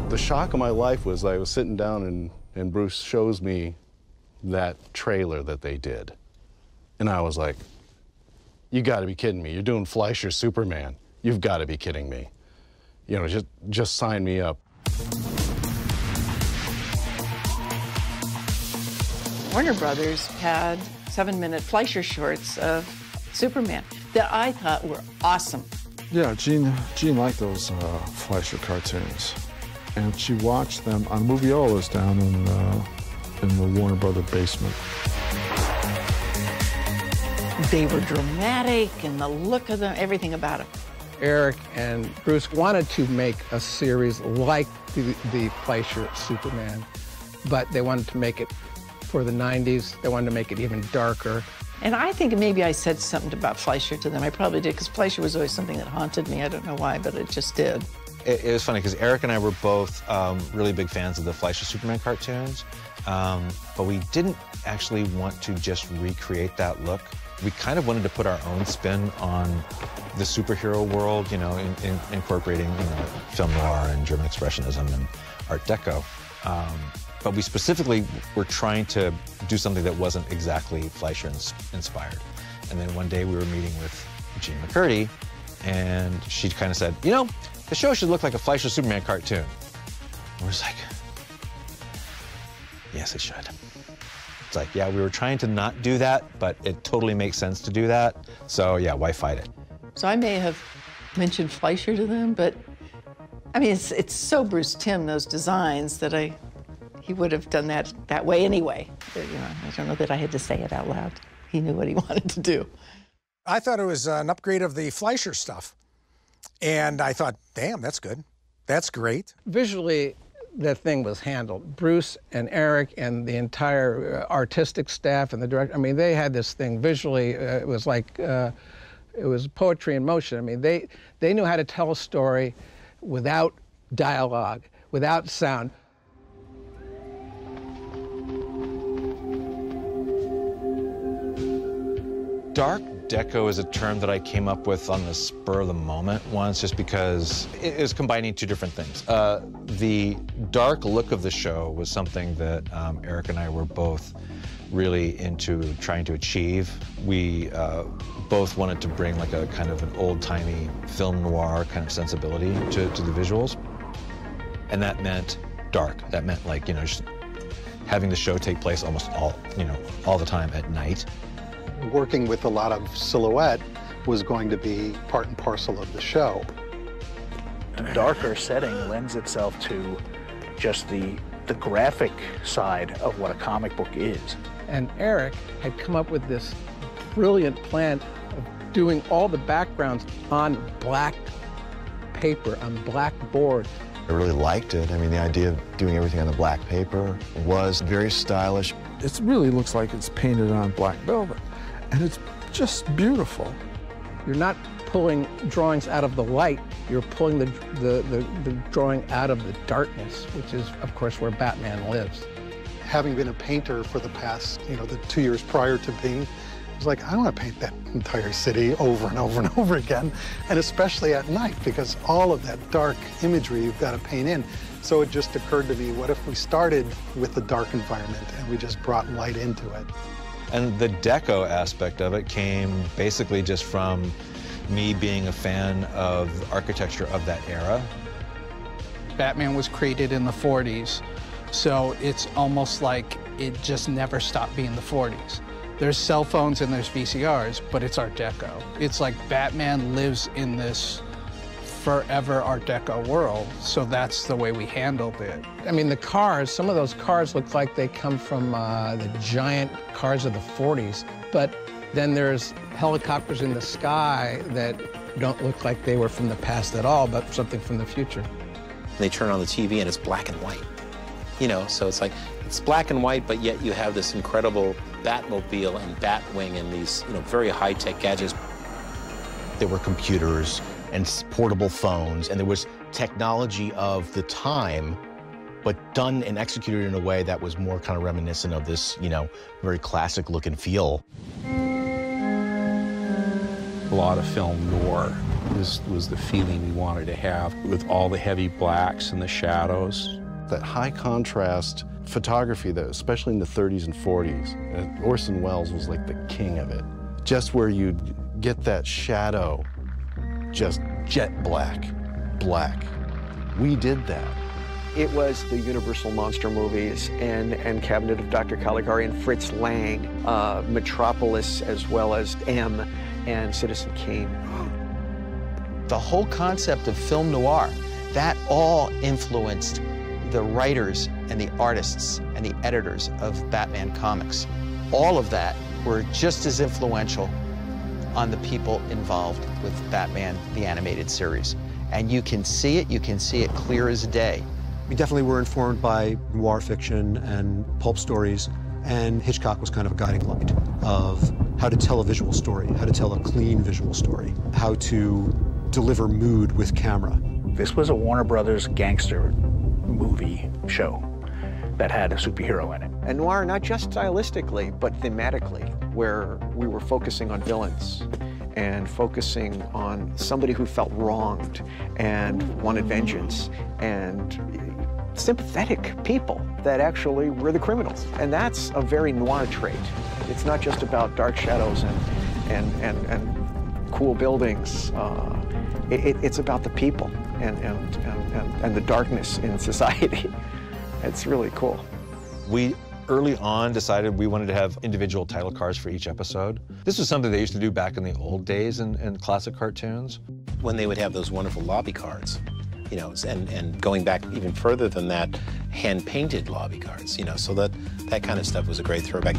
The shock of my life was I was sitting down and Bruce shows me that trailer that they did. And I was like, you gotta be kidding me. You're doing Fleischer Superman. You've gotta be kidding me. You know, just sign me up. Warner Brothers had 7-minute Fleischer shorts of Superman that I thought were awesome. Yeah, Jean liked those Fleischer cartoons. And she watched them on Moviolas down in the Warner Brothers basement. They were dramatic, and the look of them, everything about them. Eric and Bruce wanted to make a series like the Fleischer Superman, but they wanted to make it for the 90s. They wanted to make it even darker. And I think maybe I said something about Fleischer to them. I probably did, because Fleischer was always something that haunted me. I don't know why, but it just did. It was funny, because Eric and I were both really big fans of the Fleischer Superman cartoons, but we didn't actually want to just recreate that look. We kind of wanted to put our own spin on the superhero world, you know, incorporating, you know, film noir and German expressionism and Art Deco. But we specifically were trying to do something that wasn't exactly Fleischer inspired. And then one day we were meeting with Jean McCurdy, and she kind of said, you know, the show should look like a Fleischer Superman cartoon. And we're just like, yes, it should. It's like, yeah, we were trying to not do that, but it totally makes sense to do that. So yeah, why fight it? So I may have mentioned Fleischer to them, but I mean, it's so Bruce Timm, those designs, that he would have done that way anyway. But, you know, I don't know that I had to say it out loud. He knew what he wanted to do. I thought it was an upgrade of the Fleischer stuff. And I thought, damn, that's good. That's great. Visually, the thing was handled. Bruce and Eric and the entire artistic staff and the director, I mean, they had this thing visually. It was like, it was poetry in motion. I mean, they knew how to tell a story without dialogue, without sound. Dark Deco is a term that I came up with on the spur of the moment once, just because it is combining two different things. The dark look of the show was something that Eric and I were both really into trying to achieve. We both wanted to bring like a kind of an old-timey film noir kind of sensibility to the visuals. And that meant dark. That meant, like, you know, just having the show take place almost all the time at night. Working with a lot of silhouette was going to be part and parcel of the show. The darker setting lends itself to just the graphic side of what a comic book is. And Eric had come up with this brilliant plan of doing all the backgrounds on black paper, on black board. I really liked it. I mean, the idea of doing everything on the black paper was very stylish. It really looks like it's painted on black velvet, and it's just beautiful. You're not pulling drawings out of the light, you're pulling the drawing out of the darkness, which is, of course, where Batman lives. Having been a painter for the past, the 2 years prior to being, I was like, I want to paint that entire city over and over and over again, and especially at night, because all of that dark imagery you've got to paint in. So it just occurred to me, what if we started with the dark environment and we just brought light into it? And the deco aspect of it came basically just from me being a fan of the architecture of that era. Batman was created in the 40s, so it's almost like it just never stopped being the 40s. There's cell phones and there's VCRs, but it's Art Deco. It's like Batman lives in this forever Art Deco world, so that's the way we handled it. I mean, the cars, some of those cars look like they come from the giant cars of the 40s, but then there's helicopters in the sky that don't look like they were from the past at all, but something from the future. They turn on the TV and it's black and white. So it's like, it's black and white, but yet you have this incredible Batmobile and Batwing and these, very high-tech gadgets. There were computers and portable phones, and there was technology of the time, but done and executed in a way that was more kind of reminiscent of this, very classic look and feel. A lot of film noir. This was the feeling we wanted to have with all the heavy blacks and the shadows. That high contrast photography, that especially in the 30s and 40s, Orson Welles was like the king of it. Just where you get that shadow, just jet black. We did that. It was the Universal monster movies and Cabinet of Dr. Caligari and Fritz Lang, Metropolis, as well as M and Citizen Kane. The whole concept of film noir, that all influenced the writers and the artists and the editors of Batman comics. All of that were just as influential on the people involved with Batman, the animated series. And you can see it clear as day. We definitely were informed by noir fiction and pulp stories, And Hitchcock was kind of a guiding light of how to tell a visual story, how to tell a clean visual story, how to deliver mood with camera. This was a Warner Brothers gangster movie show that had a superhero in it. And noir, not just stylistically, but thematically, where we were focusing on villains and focusing on somebody who felt wronged and wanted vengeance, and sympathetic people that actually were the criminals. And that's a very noir trait. It's not just about dark shadows and cool buildings. It's about the people and the darkness in society. It's really cool. We early on decided we wanted to have individual title cards for each episode. This was something they used to do back in the old days in classic cartoons. When they would have those wonderful lobby cards, you know, and going back even further than that, hand-painted lobby cards, you know, so that kind of stuff was a great throwback.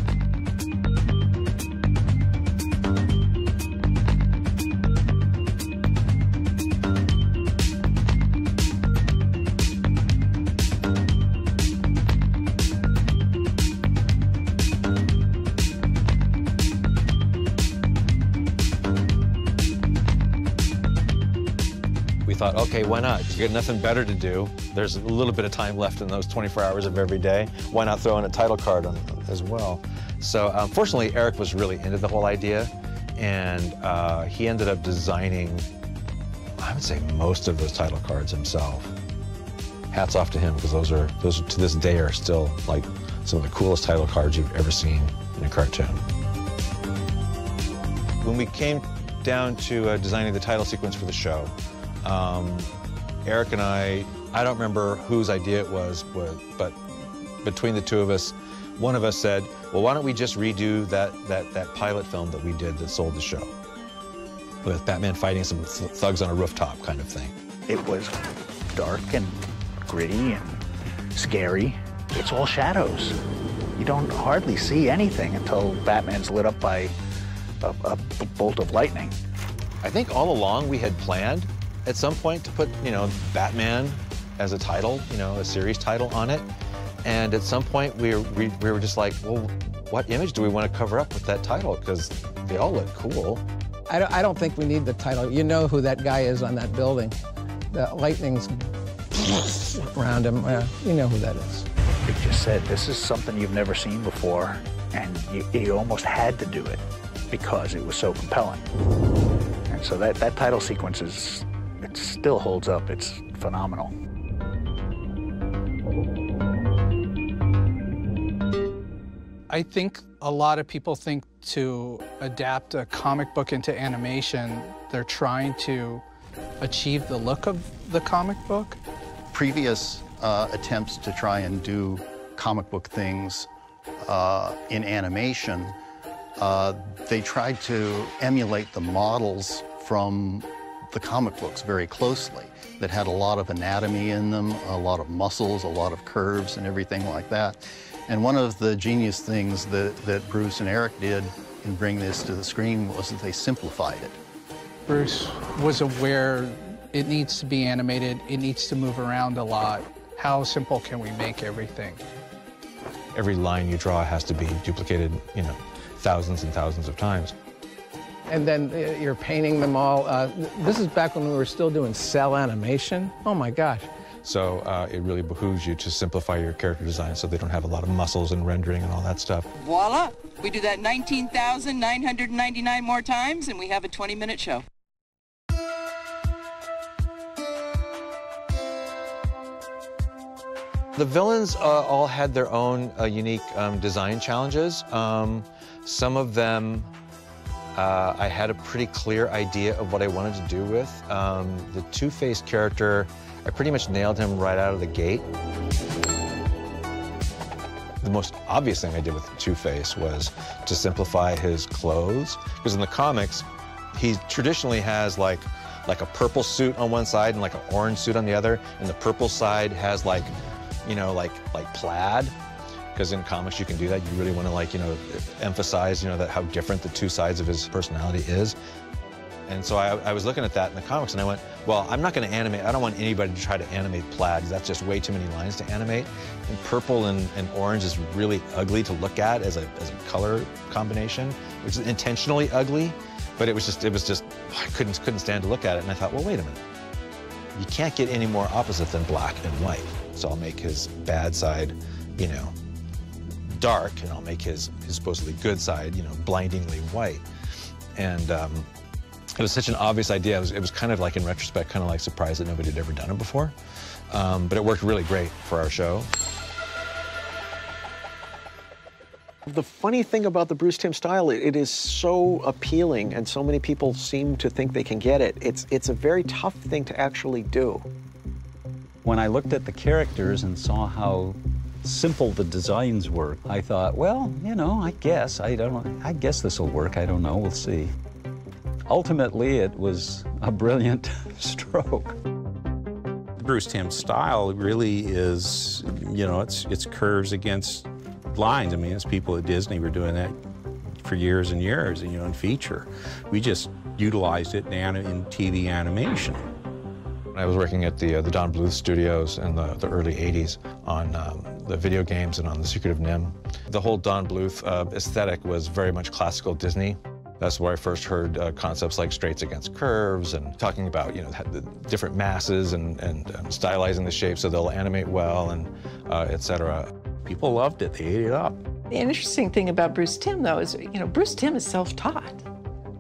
Thought, okay, why not? You got nothing better to do. There's a little bit of time left in those 24 hours of every day. Why not throw in a title card on as well? So fortunately, Eric was really into the whole idea, and he ended up designing, I would say, most of those title cards himself. Hats off to him, because those to this day are still like some of the coolest title cards you've ever seen in a cartoon. When we came down to designing the title sequence for the show, Eric and I don't remember whose idea it was, but between the two of us, one of us said, well, why don't we just redo that pilot film that we did that sold the show, with Batman fighting some thugs on a rooftop kind of thing. It was dark and gritty and scary. It's all shadows. You don't hardly see anything until Batman's lit up by a bolt of lightning. I think all along we had planned at some point to put, you know, Batman as a title, you know, a series title on it. And at some point we were just like, well, what image do we want to cover up with that title? Because they all look cool. I don't think we need the title. You know who that guy is on that building. The lightning's around him. You know who that is. It just said, this is something you've never seen before, and you almost had to do it because it was so compelling. And so that title sequence it still holds up. It's phenomenal. I think a lot of people think to adapt a comic book into animation, they're trying to achieve the look of the comic book. Previous attempts to try and do comic book things in animation, they tried to emulate the models from the comic books very closely, that had a lot of anatomy in them, a lot of muscles, a lot of curves and everything like that. And one of the genius things that Bruce and Eric did in bringing this to the screen was that they simplified it. Bruce was aware it needs to be animated, it needs to move around a lot. How simple can we make everything? Every line you draw has to be duplicated, you know, thousands and thousands of times. And then you're painting them all. This is back when we were still doing cell animation. Oh my gosh. So it really behooves you to simplify your character design so they don't have a lot of muscles and rendering and all that stuff. Voila! We do that 19,999 more times and we have a 20-minute show. The villains all had their own unique design challenges. Some of them I had a pretty clear idea of what I wanted to do with. The Two-Face character, I pretty much nailed him right out of the gate. The most obvious thing I did with Two-Face was to simplify his clothes, because in the comics, he traditionally has like a purple suit on one side and like an orange suit on the other, and the purple side has like, you know, like plaid. Because in comics you can do that. You really want to, like, you know, emphasize, you know, that how different the two sides of his personality is. And so I was looking at that in the comics, and I went, well, I'm not going to animate. I don't want anybody to try to animate plaid. That's just way too many lines to animate. And purple and orange is really ugly to look at as a color combination, which is intentionally ugly. But it was just I couldn't stand to look at it. And I thought, well, wait a minute. You can't get any more opposite than black and white. So I'll make his bad side, you know, dark, and I'll make his supposedly good side, you know, blindingly white. And it was such an obvious idea. It was kind of like, in retrospect, kind of like surprised that nobody had ever done it before. But it worked really great for our show. The funny thing about the Bruce Timm style, it is so appealing, and so many people seem to think they can get it. It's a very tough thing to actually do. When I looked at the characters and saw how simple the designs were, I thought, well, you know, I guess this will work. I don't know, we'll see. Ultimately, it was a brilliant stroke. The Bruce Timm style really is, you know, it's curves against lines. I mean, as people at Disney were doing that for years and years, you know, in feature. We just utilized it in TV animation. I was working at the Don Bluth studios in the early 80s on the video games and on The Secret of NIMH. The whole Don Bluth aesthetic was very much classical Disney. That's where I first heard concepts like straights against curves, and talking about, you know, the different masses and stylizing the shape so they'll animate well, and et cetera. People loved it. They ate it up. The interesting thing about Bruce Timm, though, is, you know, Bruce Timm is self-taught.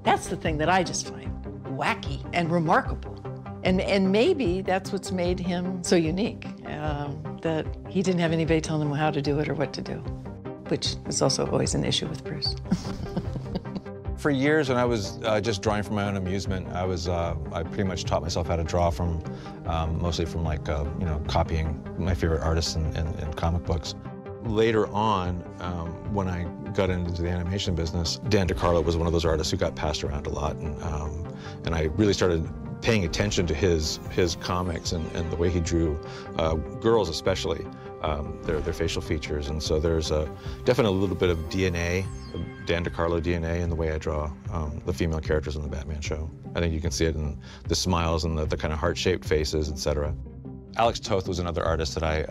That's the thing that I just find wacky and remarkable. And maybe that's what's made him so unique, that he didn't have anybody telling him how to do it or what to do, which is also always an issue with Bruce. For years, when I was just drawing for my own amusement, I pretty much taught myself how to draw from, mostly from, like, you know, copying my favorite artists in comic books. Later on, when I got into the animation business, Dan DeCarlo was one of those artists who got passed around a lot, and I really started paying attention to his comics and the way he drew girls, especially their facial features. And so there's definitely a little bit of DNA, Dan DeCarlo DNA, in the way I draw the female characters in the Batman show. I think you can see it in the smiles and the kind of heart-shaped faces, etc. Alex Toth was another artist that I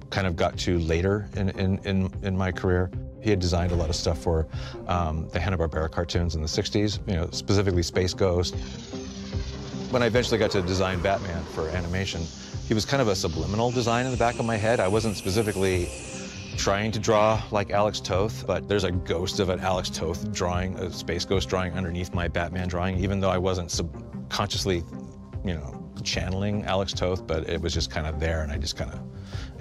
kind of got to later in my career. He had designed a lot of stuff for the Hanna-Barbera cartoons in the 60s, you know, specifically Space Ghost. When I eventually got to design Batman for animation, he was kind of a subliminal design in the back of my head. I wasn't specifically trying to draw like Alex Toth, but there's a ghost of an Alex Toth drawing, a Space Ghost drawing underneath my Batman drawing, even though I wasn't subconsciously, you know, channeling Alex Toth, but it was just kind of there, and it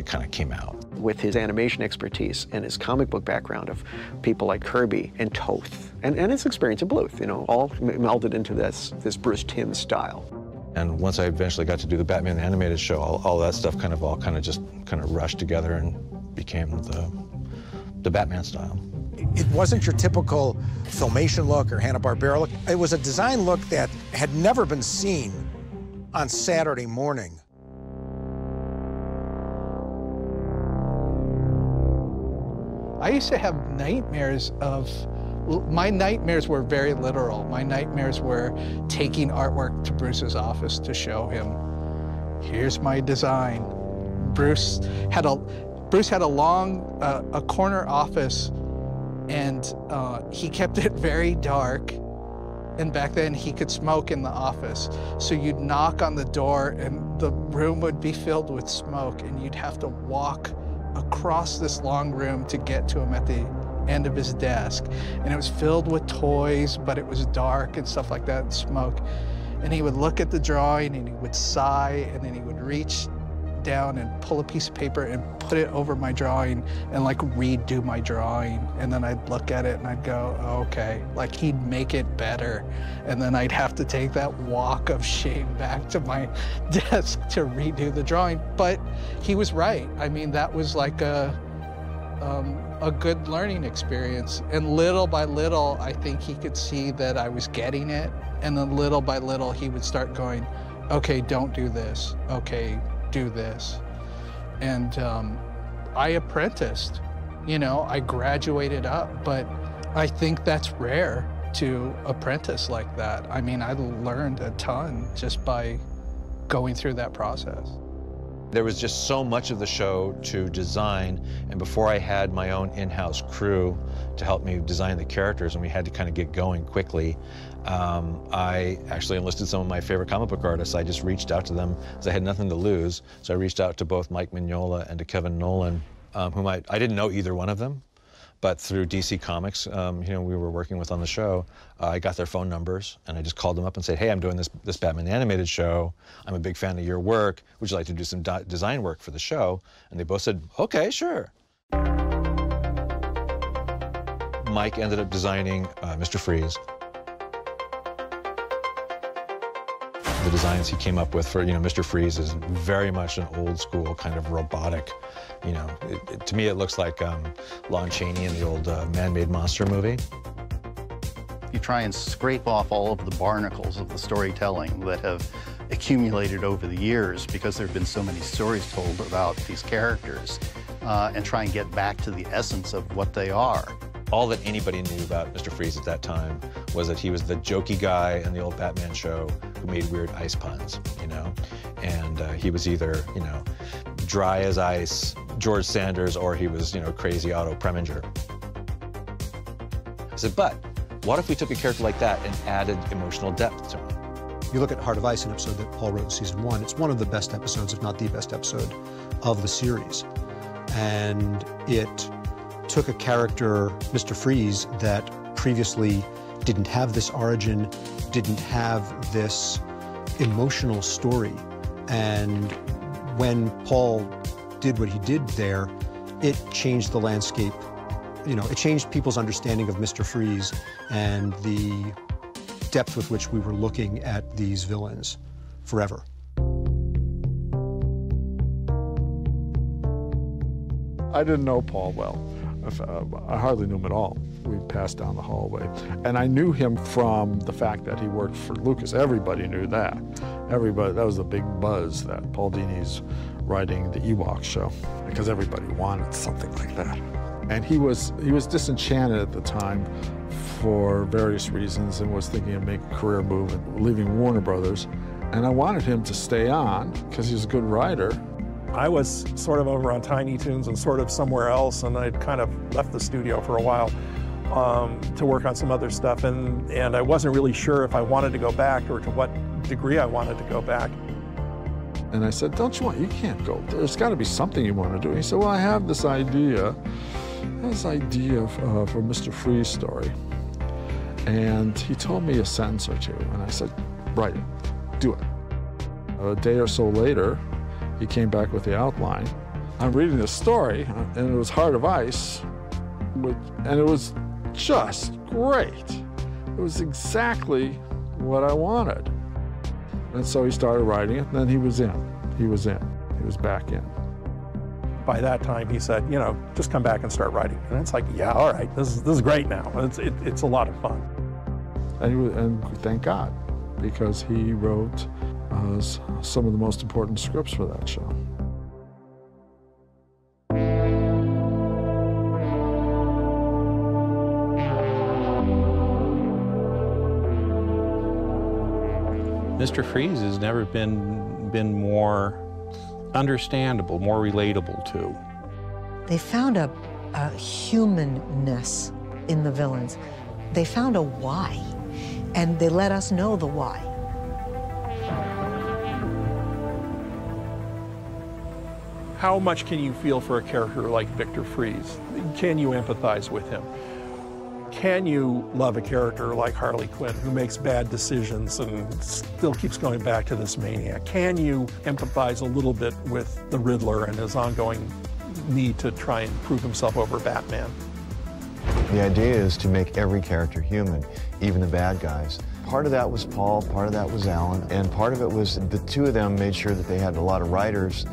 kind of came out. With his animation expertise and his comic book background of people like Kirby and Toth, and his experience at Bluth, you know, all melded into this Bruce Timm style. And once I eventually got to do the Batman animated show, all that stuff kind of rushed together and became the Batman style. It wasn't your typical Filmation look or Hanna-Barbera look. It was a design look that had never been seen on Saturday morning. I used to have nightmares of, my nightmares were very literal. My nightmares were taking artwork to Bruce's office to show him, here's my design. Bruce had a long, a corner office, and he kept it very dark. And back then he could smoke in the office. So you'd knock on the door and the room would be filled with smoke, and you'd have to walk across this long room to get to him at the end of his desk. And it was filled with toys, but it was dark and stuff like that, and smoke. And he would look at the drawing and he would sigh, and then he would reach down and pull a piece of paper and put it over my drawing and like redo my drawing. And then I'd look at it and I'd go, oh, okay, like he'd make it better. And then I'd have to take that walk of shame back to my desk to redo the drawing. But he was right. I mean, that was like a good learning experience. And little by little, I think he could see that I was getting it. And then little by little, he would start going, okay, don't do this. Okay, do this. And I apprenticed, you know, I graduated up, but I think that's rare. to apprentice like that. I mean, I learned a ton just by going through that process. There was just so much of the show to design, and before I had my own in-house crew to help me design the characters, and we had to kind of get going quickly, I actually enlisted some of my favorite comic book artists. I just reached out to them because I had nothing to lose. So I reached out to both Mike Mignola and to Kevin Nolan, whom I didn't know either one of them, but through DC Comics, you know, we were working with on the show, I got their phone numbers, and I just called them up and said, hey, I'm doing this Batman animated show. I'm a big fan of your work. Would you like to do some design work for the show? And they both said, okay, sure. Mike ended up designing Mr. Freeze. The designs he came up with for, you know, Mr. Freeze is very much an old school kind of robotic, you know, to me it looks like Lon Chaney in the old Man-Made Monster movie. You try and scrape off all of the barnacles of the storytelling that have accumulated over the years because there have been so many stories told about these characters, and try and get back to the essence of what they are. All that anybody knew about Mr. Freeze at that time was that he was the jokey guy in the old Batman show who made weird ice puns, you know? And he was either, you know, dry as ice, George Sanders, or he was, you know, crazy Otto Preminger. I said, but what if we took a character like that and added emotional depth to him? You look at Heart of Ice, an episode that Paul wrote in season 1, it's one of the best episodes, if not the best episode, of the series. And it took a character, Mr. Freeze, that previously didn't have this origin, didn't have this emotional story. And when Paul did what he did there, it changed the landscape. You know, it changed people's understanding of Mr. Freeze and the depth with which we were looking at these villains forever. I didn't know Paul well. I hardly knew him at all. We passed down the hallway. And I knew him from the fact that he worked for Lucas. Everybody knew that. Everybody, that was the big buzz that Paul Dini's writing the Ewok show, because everybody wanted something like that. And he was disenchanted at the time for various reasons and was thinking of making a career move and leaving Warner Brothers. And I wanted him to stay on because he was a good writer. I was sort of over on Tiny Toons and sort of somewhere else, and I'd kind of left the studio for a while to work on some other stuff, and I wasn't really sure if I wanted to go back or to what degree I wanted to go back. And I said, you can't go. There's got to be something you want to do. He said, well, I have this idea for Mr. Freeze story. And he told me a sentence or two, and I said, write it, do it. A day or so later, he came back with the outline. I'm reading this story, and it was Heart of Ice, and it was just great. It was exactly what I wanted. And so he started writing it, and then he was in. He was back in. By that time, he said, you know, just come back and start writing. And it's like, yeah, all right, this is great now. It's a lot of fun. And thank God, because he wrote some of the most important scripts for that show. Mr. Freeze has never been more understandable, more relatable to. They found a humanness in the villains. They found a why, and they let us know the why. How much can you feel for a character like Victor Freeze? Can you empathize with him? Can you love a character like Harley Quinn, who makes bad decisions and still keeps going back to this maniac? Can you empathize a little bit with the Riddler and his ongoing need to try and prove himself over Batman? The idea is to make every character human, even the bad guys. Part of that was Paul, part of that was Alan, and part of it was the two of them made sure that they had a lot of writers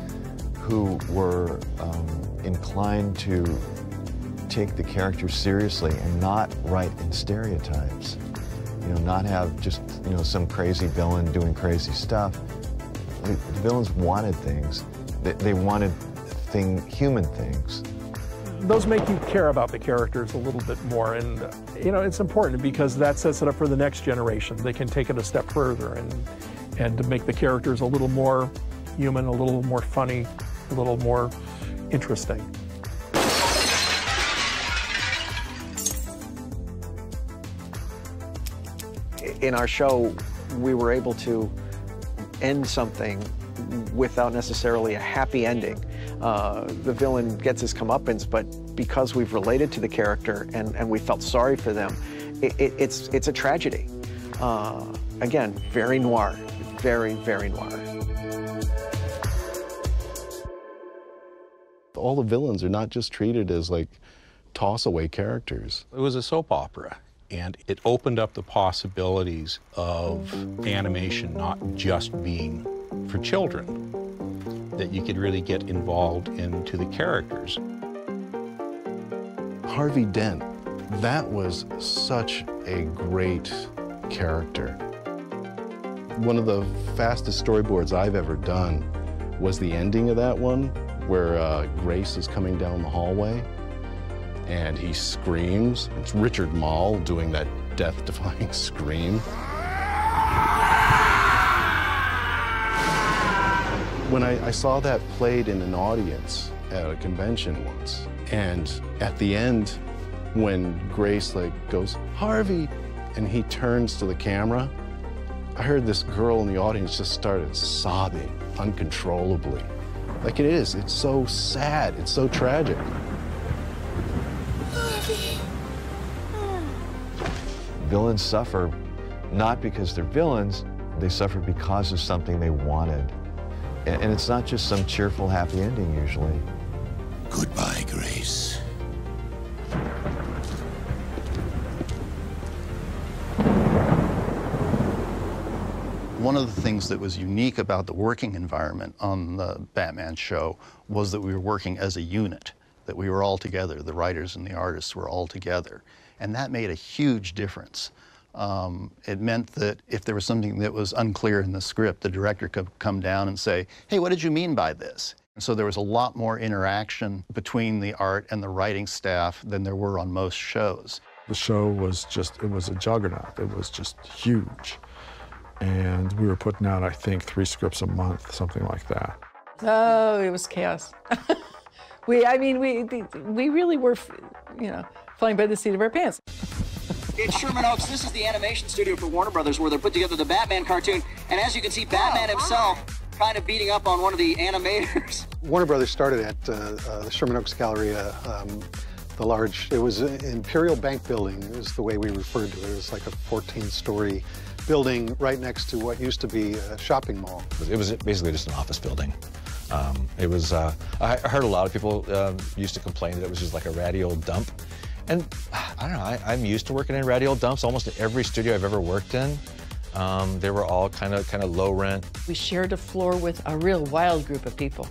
who were inclined to take the characters seriously and not write in stereotypes. You know, not have just, you know, some crazy villain doing crazy stuff. The villains wanted things. They wanted human things. those make you care about the characters a little bit more, and you know, it's important because that sets it up for the next generation. They can take it a step further and to make the characters a little more human, a little more funny, a little more interesting. In our show, we were able to end something without necessarily a happy ending. The villain gets his comeuppance, but because we've related to the character and we felt sorry for them, it's a tragedy. Again, very noir, very, very noir. All the villains are not just treated as like toss-away characters. It was a soap opera, and it opened up the possibilities of animation not just being for children, that you could really get involved into the characters. Harvey Dent, that was such a great character. One of the fastest storyboards I've ever done was the ending of that one, where Grace is coming down the hallway and he screams. It's Richard Mall doing that death-defying scream. When I saw that played in an audience at a convention once, and at the end, when Grace goes, "Harvey," and he turns to the camera, I heard this girl in the audience just started sobbing uncontrollably. Like it is, it's so sad, it's so tragic. Harvey. Villains suffer not because they're villains, they suffer because of something they wanted. And it's not just some cheerful, happy ending, usually. Goodbye, Grace. One of the things that was unique about the working environment on the Batman show was that we were working as a unit, that we were all together, the writers and the artists were all together. And that made a huge difference. It meant that if there was something that was unclear in the script, the director could come down and say, "Hey, what did you mean by this?" And so there was a lot more interaction between the art and the writing staff than there were on most shows. The show was just, it was a juggernaut. It was just huge. And we were putting out, I think, 3 scripts a month, something like that. Oh, it was chaos. we really were, you know, flying by the seat of our pants. It's Sherman Oaks. This is the animation studio for Warner Brothers where they put together the Batman cartoon. And as you can see, Batman himself kind of beating up on one of the animators. Warner Brothers started at the Sherman Oaks Galleria, the large, it was an Imperial Bank building, is the way we referred to it. It was like a 14-story building right next to what used to be a shopping mall. It was basically just an office building. It was, I heard a lot of people used to complain that it was just like a ratty old dump. And I don't know, I'm used to working in ratty old dumps. Almost at every studio I've ever worked in, they were all kind of low rent. We shared a floor with a real wild group of people.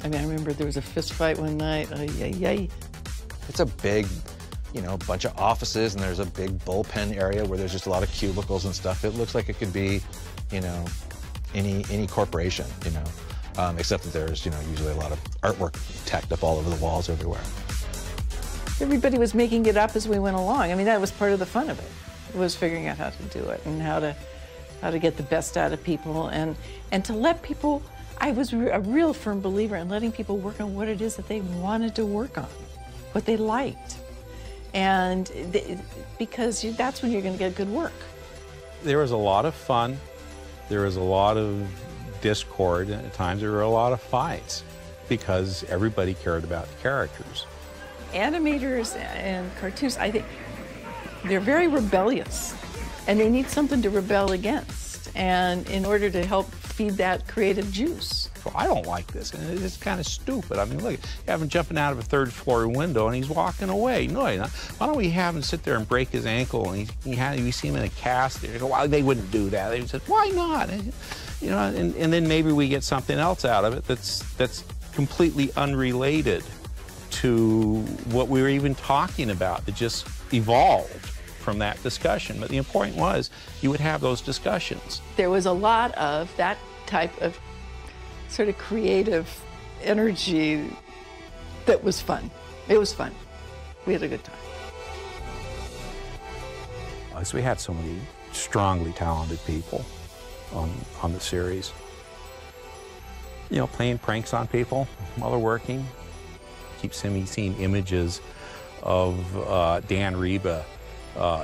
I remember there was a fist fight one night. It's a big, you know, bunch of offices, and there's a big bullpen area where there's just a lot of cubicles and stuff. It looks like it could be, you know, any corporation, you know, except that there's, you know, usually a lot of artwork tacked up all over the walls everywhere. Everybody was making it up as we went along. I mean, that was part of the fun of it. It was figuring out how to do it and how to get the best out of people and to let people. I was a real firm believer in letting people work on what it is that they wanted to work on, what they liked, and because that's when you're going to get good work. There was a lot of fun. There was a lot of discord, and at times there were a lot of fights because everybody cared about the characters. Animators and cartoonists, I think, they're very rebellious, and they need something to rebel against, and in order to help feed that creative juice. Well, I don't like this, and it's kind of stupid. I mean, look, you have him jumping out of a third-floor window, and he's walking away. No, he's not. Why don't we have him sit there and break his ankle, and we see him in a cast? They go, well, they wouldn't do that. They said, why not? And, you know, and then maybe we get something else out of it that's completely unrelated to what we were even talking about, that just evolved from that discussion. But the point was, you would have those discussions. There was a lot of that type of sort of creative energy that was fun. It was fun. We had a good time. So we had so many strongly talented people on the series. You know, playing pranks on people while they're working. Keep seeing images of Dan Reba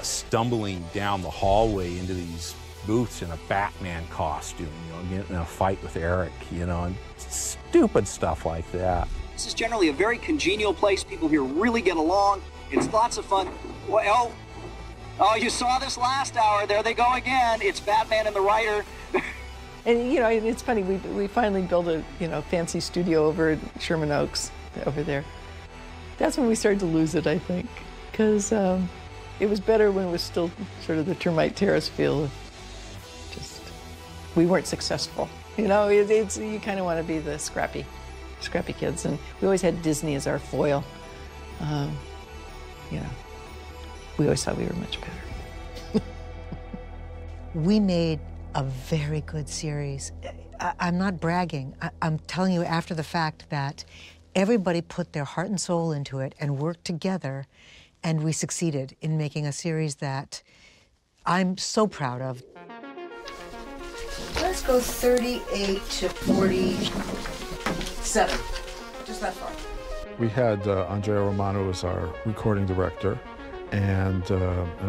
stumbling down the hallway into these booths in a Batman costume, you know, getting in a fight with Eric, you know, and stupid stuff like that. This is generally a very congenial place. People here really get along. It's lots of fun. Well, oh, you saw this last hour. There they go again. It's Batman and the writer. And, you know, it's funny, we finally built a, you know, fancy studio over at Sherman Oaks, over there. That's when we started to lose it, I think, because it was better when it was still sort of the termite terrace feel. Just, we weren't successful. You know, you kind of want to be the scrappy kids, and we always had Disney as our foil. You know, we always thought we were much better. We made a very good series. I'm not bragging. I'm telling you after the fact that everybody put their heart and soul into it and worked together, and we succeeded in making a series that I'm so proud of. Let's go 38 to 47, just that far. We had Andrea Romano as our recording director, and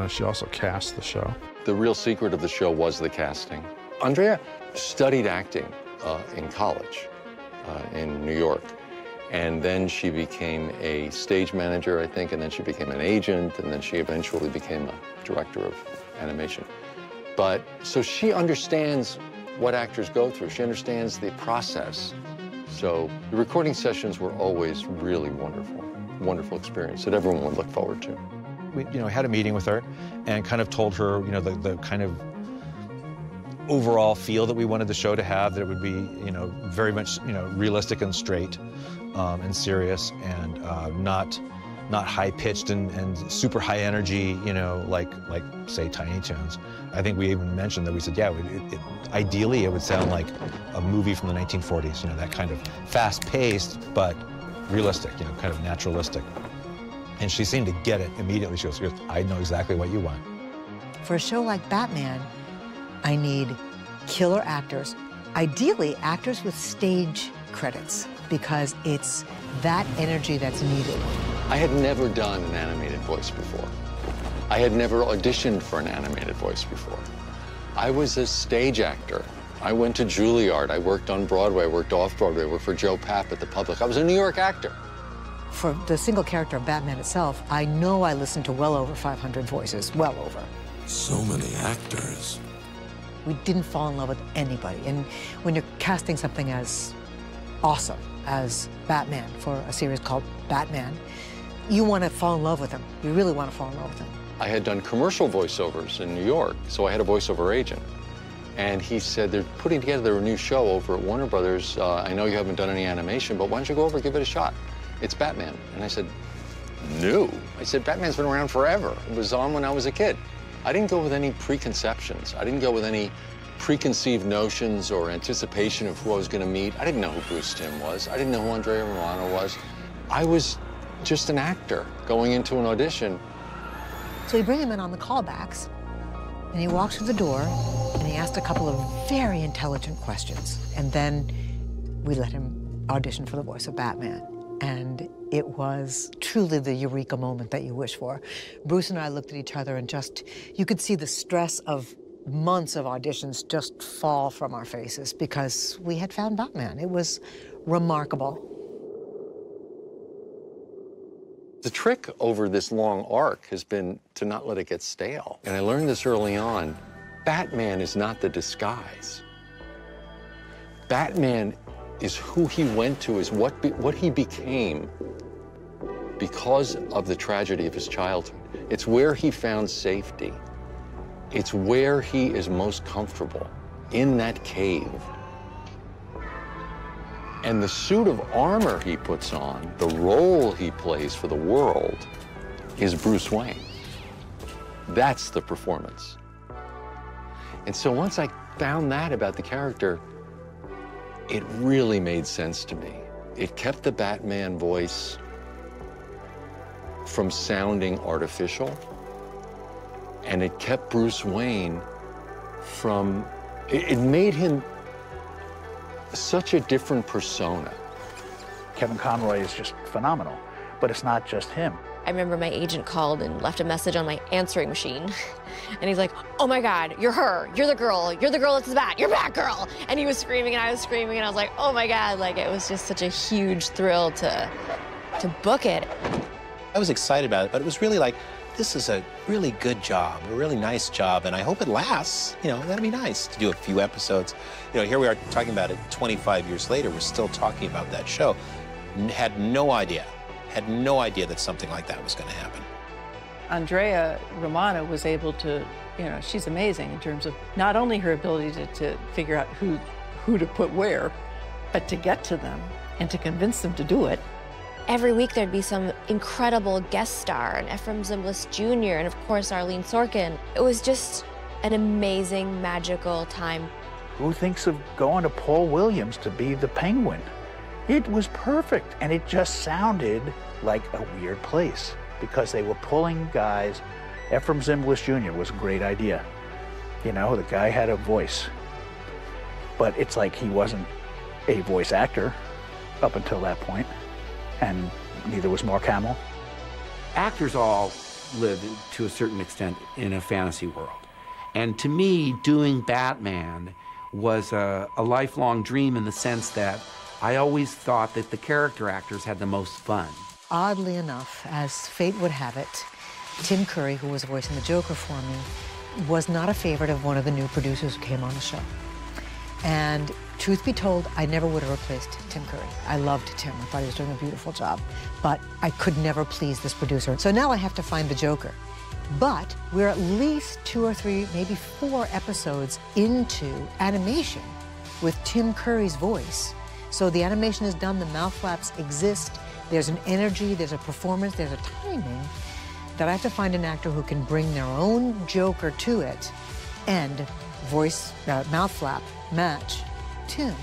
she also cast the show. The real secret of the show was the casting. Andrea studied acting in college in New York, and then she became a stage manager, I think, and then she became an agent, and then she eventually became a director of animation. But so she understands what actors go through. She understands the process. So the recording sessions were always really wonderful experience that everyone would look forward to. We, you know, had a meeting with her and kind of told her, you know, the kind of overall feel that we wanted the show to have, that it would be, you know, very much, you know, realistic and straight and serious, and not high-pitched and super high energy, you know, like say Tiny Toons. I think we even mentioned that we said, yeah, ideally it would sound like a movie from the 1940s, you know, that kind of fast-paced but realistic, you know, kind of naturalistic. And she seemed to get it immediately. She goes, I know exactly what you want. For a show like Batman, I need killer actors, ideally actors with stage credits, because it's that energy that's needed. I had never done an animated voice before. I had never auditioned for an animated voice before. I was a stage actor. I went to Juilliard. I worked on Broadway. I worked off-Broadway. I worked for Joe Papp at the Public. I was a New York actor. For the single character of Batman itself, I know I listened to well over 500 voices, well over. So many actors. We didn't fall in love with anybody. And when you're casting something as awesome as Batman for a series called Batman, you want to fall in love with him. You really want to fall in love with him. I had done commercial voiceovers in New York, so I had a voiceover agent. And he said, they're putting together a new show over at Warner Brothers. I know you haven't done any animation, but why don't you go over and give it a shot? It's Batman. And I said, no. I said, Batman's been around forever. It was on when I was a kid. I didn't go with any preconceptions. I didn't go with any preconceived notions or anticipation of who I was going to meet. I didn't know who Bruce Timm was. I didn't know who Andrea Romano was. I was just an actor going into an audition. So we bring him in on the callbacks, and he walks through the door, and he asked a couple of very intelligent questions. And then we let him audition for the voice of Batman. And it was truly the eureka moment that you wish for. Bruce and I looked at each other and just, you could see the stress of months of auditions just fall from our faces because we had found Batman. It was remarkable. The trick over this long arc has been to not let it get stale. And I learned this early on. Batman is not the disguise. Batman is who he went to, is what he became because of the tragedy of his childhood. It's where he found safety. It's where he is most comfortable, in that cave. And the suit of armor he puts on, the role he plays for the world, is Bruce Wayne. That's the performance. And so once I found that about the character, it really made sense to me. It kept the Batman voice from sounding artificial, and it kept Bruce Wayne from, it made him such a different persona. Kevin Conroy is just phenomenal, but it's not just him. I remember my agent called and left a message on my answering machine. And he's like, oh my God, you're her. You're the girl that's the Bat. You're Batgirl. And he was screaming and I was screaming and I was like, oh my God. Like, it was just such a huge thrill to book it. I was excited about it, but it was really like, this is a really good job, a really nice job, and I hope it lasts. You know, that'd be nice to do a few episodes. You know, here we are talking about it 25 years later. We're still talking about that show. Had no idea that something like that was going to happen. Andrea Romano was able to, you know, she's amazing in terms of not only her ability to figure out who to put where, but to get to them and to convince them to do it. Every week there'd be some incredible guest star, and Ephraim Zimbalist Jr., and of course Arlene Sorkin. It was just an amazing, magical time. Who thinks of going to Paul Williams to be the Penguin? It was perfect, and it just sounded like a weird place because they were pulling guys. Ephraim Zimbalist Jr. was a great idea. You know, the guy had a voice, but it's like he wasn't a voice actor up until that point, and neither was Mark Hamill. Actors all live to a certain extent in a fantasy world. And to me, doing Batman was a lifelong dream in the sense that I always thought that the character actors had the most fun. Oddly enough, as fate would have it, Tim Curry, who was voicing the Joker for me, was not a favorite of one of the new producers who came on the show. And truth be told, I never would have replaced Tim Curry. I loved Tim. I thought he was doing a beautiful job. But I could never please this producer. So now I have to find the Joker. But we're at least 2 or 3, maybe 4 episodes into animation with Tim Curry's voice. So the animation is done, the mouth flaps exist, there's an energy, there's a performance, there's a timing that I have to find an actor who can bring their own Joker to it and voice, mouth flap, match Tim,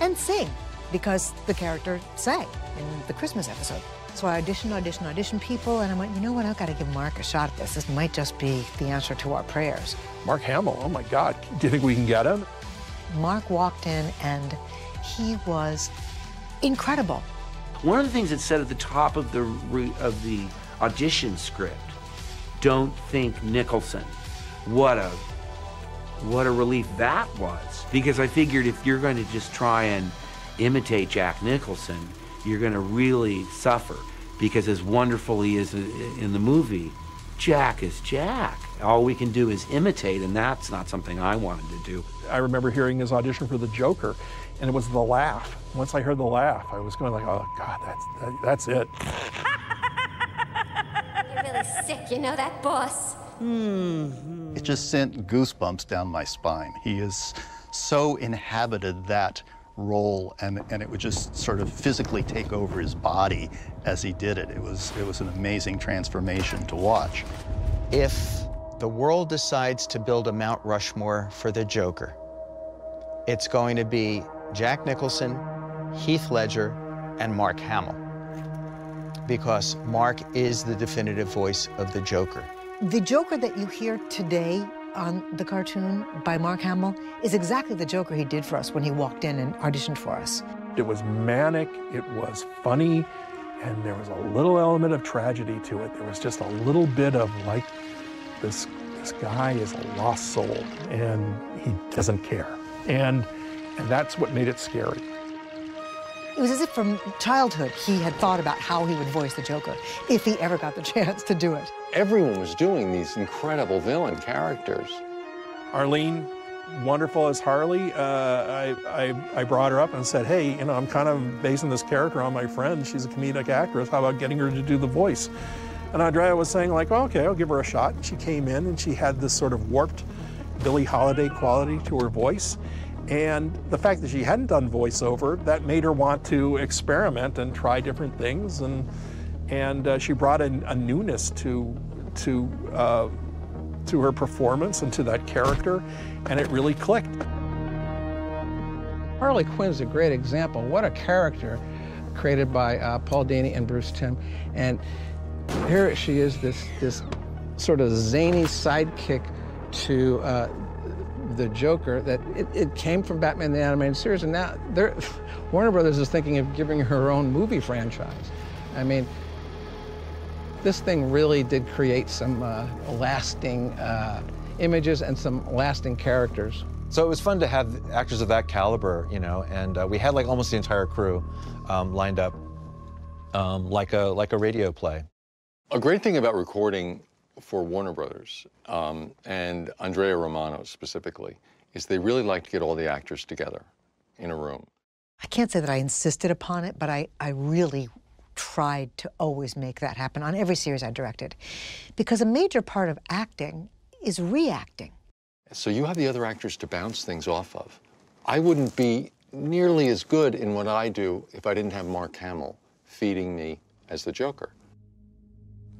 and sing, because the character sang in the Christmas episode. So I auditioned people, and I went, you know what, I've got to give Mark a shot at this. This might just be the answer to our prayers. Mark Hamill, oh my God. Do you think we can get him? Mark walked in, and he was incredible. One of the things that said at the top of the audition script, don't think Nicholson. What a relief that was. Because I figured if you're going to just try and imitate Jack Nicholson, you're going to really suffer. Because as wonderful he is in the movie, Jack is Jack. All we can do is imitate, and that's not something I wanted to do. I remember hearing his audition for the Joker, and it was the laugh. Once I heard the laugh, I was going like, oh God, that's it. You're really sick, you know that, boss? It just sent goosebumps down my spine. He has so inhabited that role, and it would just sort of physically take over his body as he did it. It was an amazing transformation to watch. If the world decides to build a Mount Rushmore for the Joker, it's going to be Jack Nicholson, Heath Ledger, and Mark Hamill, because Mark is the definitive voice of the Joker. The Joker that you hear today on the cartoon by Mark Hamill is exactly the Joker he did for us when he walked in and auditioned for us. It was manic, it was funny, and there was a little element of tragedy to it. There was just a little bit of like, this guy is a lost soul, and he doesn't care. And that's what made it scary. It was as if from childhood he had thought about how he would voice the Joker, if he ever got the chance to do it. Everyone was doing these incredible villain characters. Arlene, wonderful as Harley, I brought her up and said, hey, you know, I'm kind of basing this character on my friend. She's a comedic actress. How about getting her to do the voice? And Andrea was saying like, well, okay, I'll give her a shot. And she came in and she had this sort of warped Billie Holiday quality to her voice. And the fact that she hadn't done voiceover, that made her want to experiment and try different things. And she brought a newness to her performance and to that character, and it really clicked. Harley Quinn's a great example. What a character created by Paul Dini and Bruce Timm. And Here she is, this sort of zany sidekick to the Joker. That it came from Batman the Animated Series, and now Warner Brothers is thinking of giving her her own movie franchise. I mean, this thing really did create some lasting images and some lasting characters. So it was fun to have actors of that caliber, you know, and we had like almost the entire crew lined up like a radio play. A great thing about recording for Warner Brothers and Andrea Romano specifically is they really like to get all the actors together in a room. I can't say that I insisted upon it, but I really tried to always make that happen on every series I directed, because a major part of acting is reacting. So you have the other actors to bounce things off of. I wouldn't be nearly as good in what I do if I didn't have Mark Hamill feeding me as the Joker.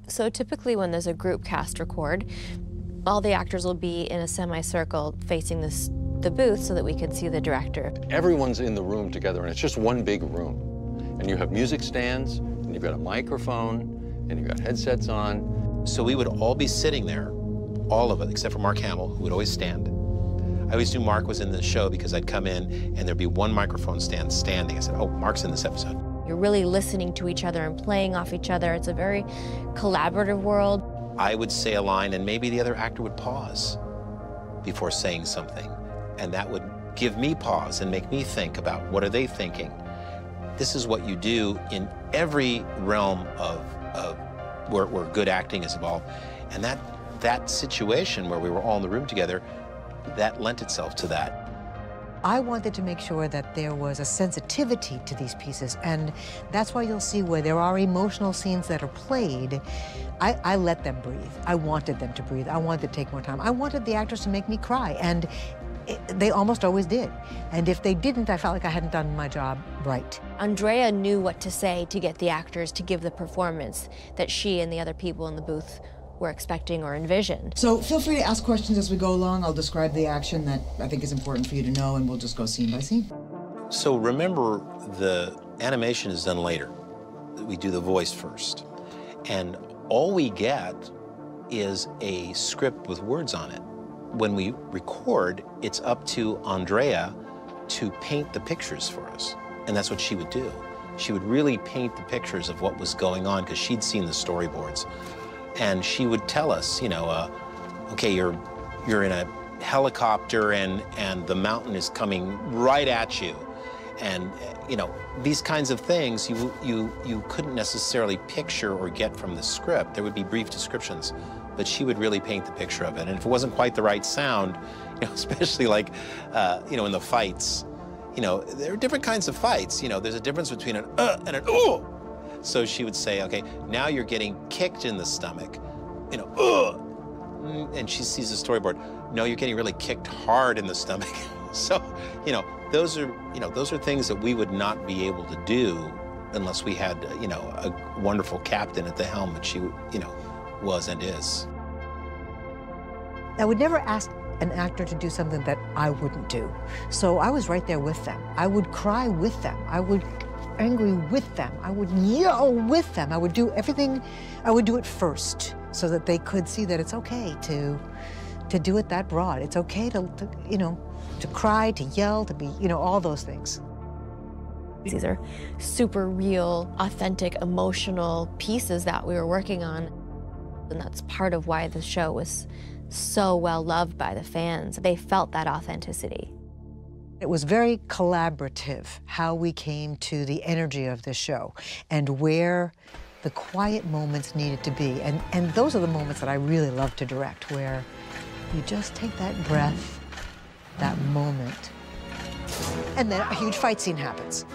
So typically when there's a group cast record, all the actors will be in a semicircle facing the booth so that we can see the director. Everyone's in the room together, and it's just one big room. And you have music stands, and you've got a microphone, and you've got headsets on. So we would all be sitting there, all of it, except for Mark Hamill, who would always stand. I always knew Mark was in the show because I'd come in and there'd be one microphone stand standing. I said, oh, Mark's in this episode. You're really listening to each other and playing off each other. It's a very collaborative world. I would say a line and maybe the other actor would pause before saying something. And that would give me pause and make me think about what are they thinking. This is what you do in every realm of where good acting is involved. And that situation where we were all in the room together, that lent itself to that. I wanted to make sure that there was a sensitivity to these pieces, and that's why you'll see where there are emotional scenes that are played, I let them breathe. I wanted them to breathe. I wanted to take more time. I wanted the actors to make me cry, and they almost always did. And if they didn't, I felt like I hadn't done my job right. Andrea knew what to say to get the actors to give the performance that she and the other people in the booth were expecting or envisioned. So feel free to ask questions as we go along. I'll describe the action that I think is important for you to know, and we'll just go scene by scene. So remember, the animation is done later. We do the voice first. And all we get is a script with words on it. When we record, it's up to Andrea to paint the pictures for us. And that's what she would do. She would really paint the pictures of what was going on because she'd seen the storyboards. And she would tell us, you know, okay, you're in a helicopter and the mountain is coming right at you. And, you know, these kinds of things you couldn't necessarily picture or get from the script. There would be brief descriptions, but she would really paint the picture of it. And if it wasn't quite the right sound, you know, especially like, you know, in the fights, you know, there are different kinds of fights. You know, there's a difference between an and an ooh. So she would say, okay, now you're getting kicked in the stomach, you know, and she sees the storyboard. No, you're getting really kicked hard in the stomach. So, you know, those are things that we would not be able to do unless we had, you know, a wonderful captain at the helm, which she, you know, was and is. I would never ask an actor to do something that I wouldn't do. So I was right there with them. I would cry with them. I would angry with them. I would yell with them. I would do everything. I would do it first so that they could see that it's okay to do it that broad. It's okay to you know, to cry, to yell, to be, you know, all those things. These are super real, authentic, emotional pieces that we were working on. And that's part of why the show was so well loved by the fans. They felt that authenticity. It was very collaborative, how we came to the energy of the show and where the quiet moments needed to be. And those are the moments that I really love to direct, where you just take that breath, that moment, and then a huge fight scene happens.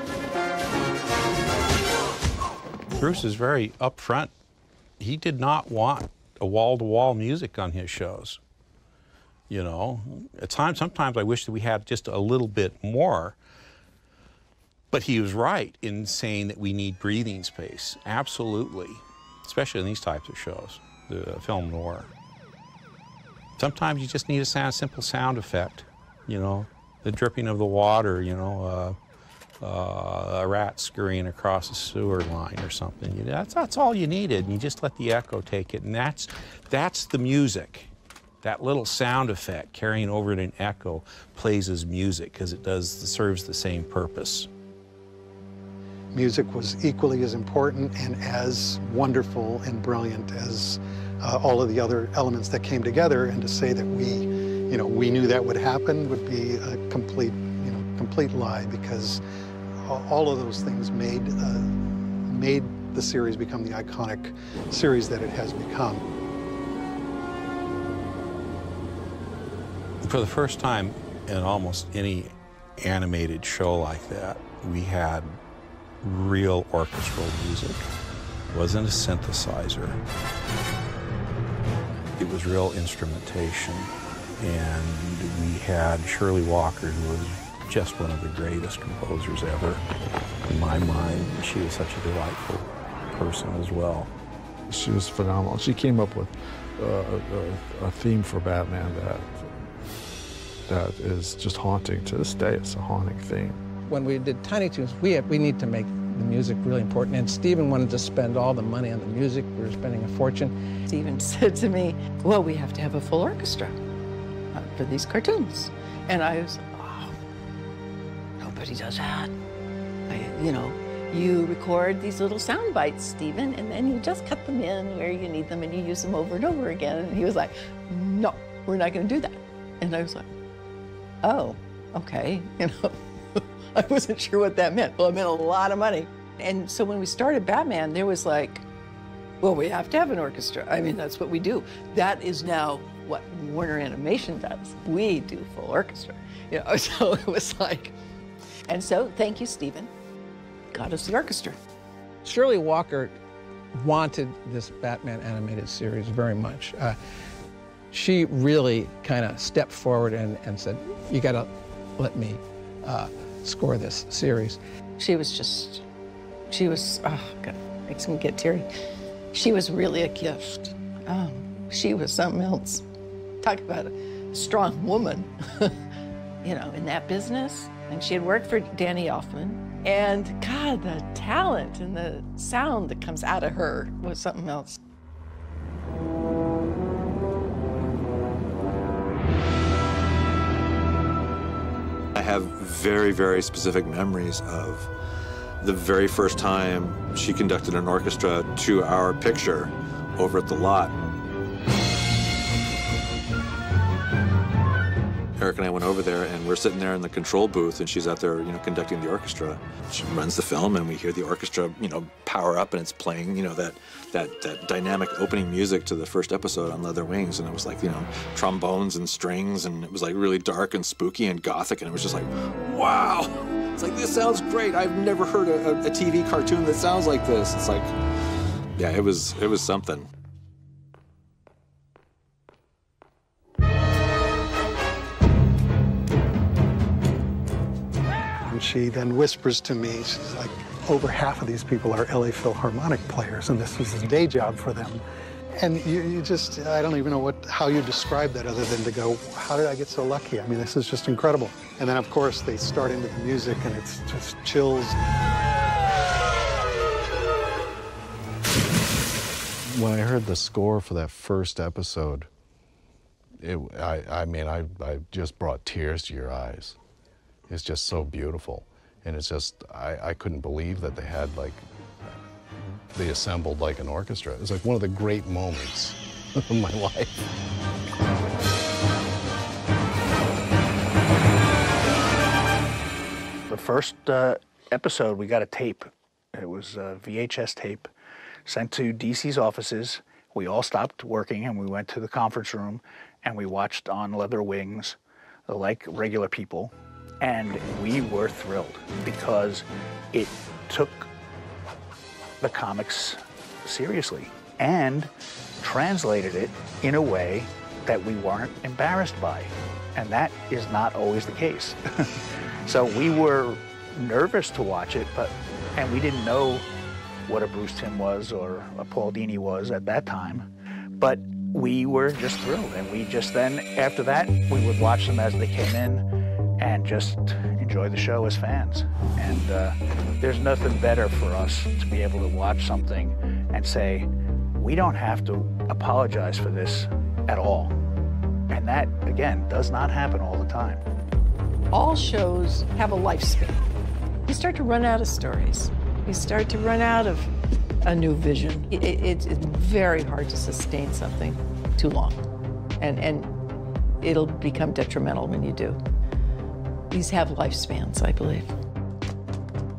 Bruce is very upfront. He did not want a wall-to-wall music on his shows. You know, at times, sometimes I wish that we had just a little bit more. But he was right in saying that we need breathing space, absolutely, especially in these types of shows, the film noir. Sometimes you just need a simple sound effect, you know, the dripping of the water, you know, a rat scurrying across a sewer line or something. That's all you needed. You just let the echo take it, and that's the music. That little sound effect carrying over in an echo plays as music because it serves the same purpose. Music was equally as important and as wonderful and brilliant as all of the other elements that came together, and to say that we knew that would happen would be a complete lie, because all of those things made the series become the iconic series that it has become. For the first time in almost any animated show like that, we had real orchestral music. It wasn't a synthesizer. It was real instrumentation. And we had Shirley Walker, who was just one of the greatest composers ever, in my mind. She was such a delightful person as well. She was phenomenal. She came up with a theme for Batman that is just haunting to this day. It's a haunting theme. When we did Tiny Toons, we need to make the music really important, and Steven wanted to spend all the money on the music. We were spending a fortune. Steven said to me, well, we have to have a full orchestra for these cartoons. And I was, oh, nobody does that. You record these little sound bites, Steven, and then you just cut them in where you need them and you use them over and over again. And he was like, no, we're not going to do that. And I was like, oh, okay. I wasn't sure what that meant. Well, it meant a lot of money. And so when we started Batman, there was like, well, we have to have an orchestra. I mean, that's what we do. That is now what Warner Animation does. We do full orchestra. So it was like, and so thank you, Steven. Got us the orchestra. Shirley Walker wanted this Batman animated series very much. She really kind of stepped forward and said, you gotta let me score this series. She was, oh God, makes me get teary. She was really a gift. She was something else. Talk about a strong woman, in that business. And she had worked for Danny Elfman. And God, the talent and the sound that comes out of her was something else. I have very, very specific memories of the very first time she conducted an orchestra to our picture over at the lot. Eric and I went over there, and we're sitting there in the control booth, and she's out there, conducting the orchestra. She runs the film, and we hear the orchestra, power up, and it's playing, that dynamic opening music to the first episode on Leather Wings, and it was like, trombones and strings, and it was like really dark and spooky and gothic, and it was just like, wow! It's like, this sounds great. I've never heard a TV cartoon that sounds like this. It's like, yeah, it was something. And she then whispers to me, she's like, over half of these people are LA Philharmonic players, and this was a day job for them. And you just, I don't even know how you describe that other than to go, how did I get so lucky? I mean, this is just incredible. And then, of course, they start into the music, and it's just chills. When I heard the score for that first episode, I just brought tears to your eyes. It's just so beautiful. And it's just, I couldn't believe that they assembled like an orchestra. It was like one of the great moments of my life. The first episode, we got a tape. It was a VHS tape sent to DC's offices. We all stopped working and we went to the conference room and we watched on Leather Wings like regular people. And we were thrilled because it took the comics seriously and translated it in a way that we weren't embarrassed by. And that is not always the case. So we were nervous to watch it, and we didn't know what a Bruce Timm was or a Paul Dini was at that time. But we were just thrilled, and we just then, after that, we would watch them as they came in and just enjoy enjoy the show as fans. And there's nothing better for us to be able to watch something and say, we don't have to apologize for this at all. And that, again, does not happen all the time. All shows have a lifespan. You start to run out of stories. You start to run out of a new vision. It's very hard to sustain something too long. And it'll become detrimental when you do. These have lifespans, I believe.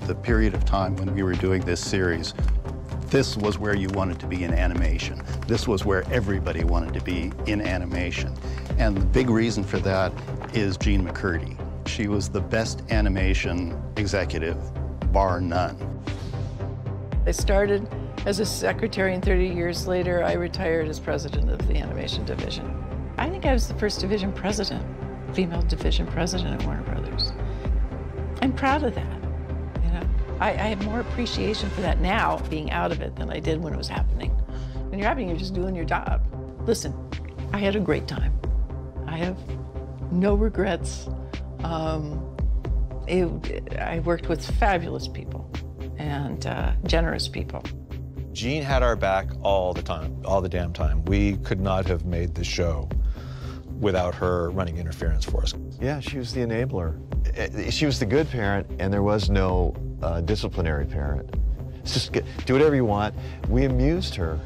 The period of time when we were doing this series, this was where you wanted to be in animation. This was where everybody wanted to be in animation. And the big reason for that is Jean MacCurdy. She was the best animation executive, bar none. I started as a secretary, and 30 years later, I retired as president of the animation division. I think I was the first division president, female division president at Warner Brothers. I'm proud of that. You know, I have more appreciation for that now, being out of it, than I did when it was happening. When you're happening, you're just doing your job. Listen, I had a great time. I have no regrets. I worked with fabulous people and generous people. Jean had our back all the time, all the damn time. We could not have made the show without her running interference for us. Yeah, she was the enabler. She was the good parent, and there was no disciplinary parent. It's just do whatever you want. We amused her.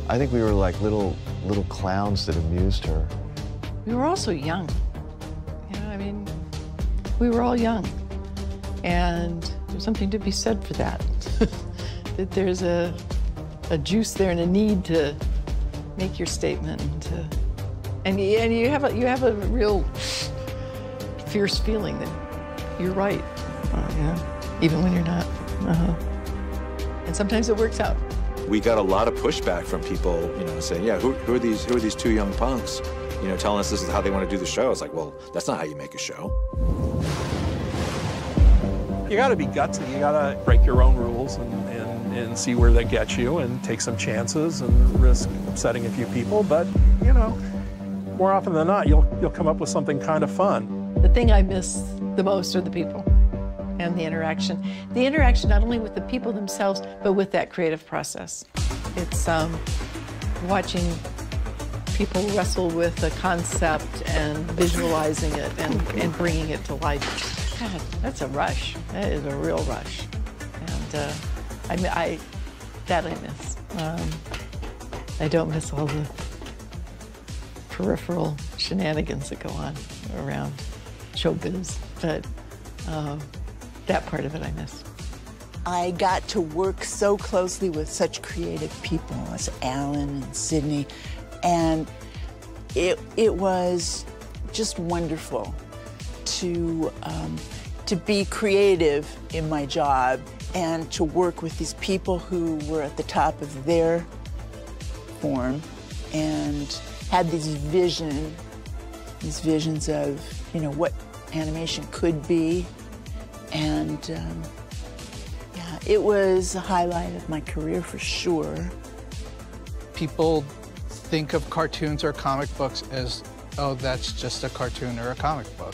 I think we were like little clowns that amused her. We were also young. You know, I mean, we were all young. And there's something to be said for that. That there's a juice there and a need to make your statement. And you have a real fierce feeling that you're right. Yeah, even when you're not. And sometimes it works out. We got a lot of pushback from people, you know, saying, yeah, who are these two young punks, you know, telling us this is how they want to do the show. It's like, well, that's not how you make a show. You got to be gutsy. You got to break your own rules and see where they get you and take some chances and risk upsetting a few people. But, you know, more often than not, you'll come up with something kind of fun. The thing I miss the most are the people and the interaction. The interaction not only with the people themselves, but with that creative process. It's watching people wrestle with a concept and visualizing it and bringing it to life. God, that's a rush. That is a real rush. And that I miss. I don't miss all the peripheral shenanigans that go on around showbiz, but that part of it I miss. I got to work so closely with such creative people as Alan and Sidney, and it was just wonderful to be creative in my job and to work with these people who were at the top of their form and had these visions of, you know, what animation could be. And yeah, it was a highlight of my career for sure. People think of cartoons or comic books as, oh, that's just a cartoon or a comic book.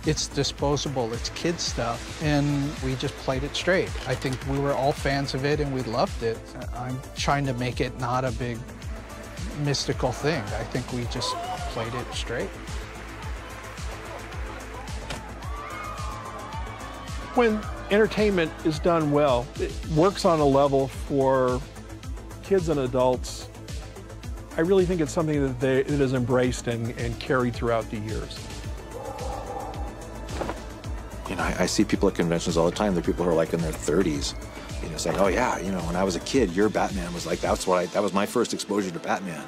It's disposable, it's kid stuff, and we just played it straight. I think we were all fans of it and we loved it. I'm trying to make it not a big mystical thing. I think we just played it straight. When entertainment is done well, it works on a level for kids and adults. I really think it's something that it is embraced and carried throughout the years. You know, I see people at conventions all the time. There are people who are like in their 30s, you know, saying, "Oh yeah, you know, when I was a kid, your Batman was like that was my first exposure to Batman."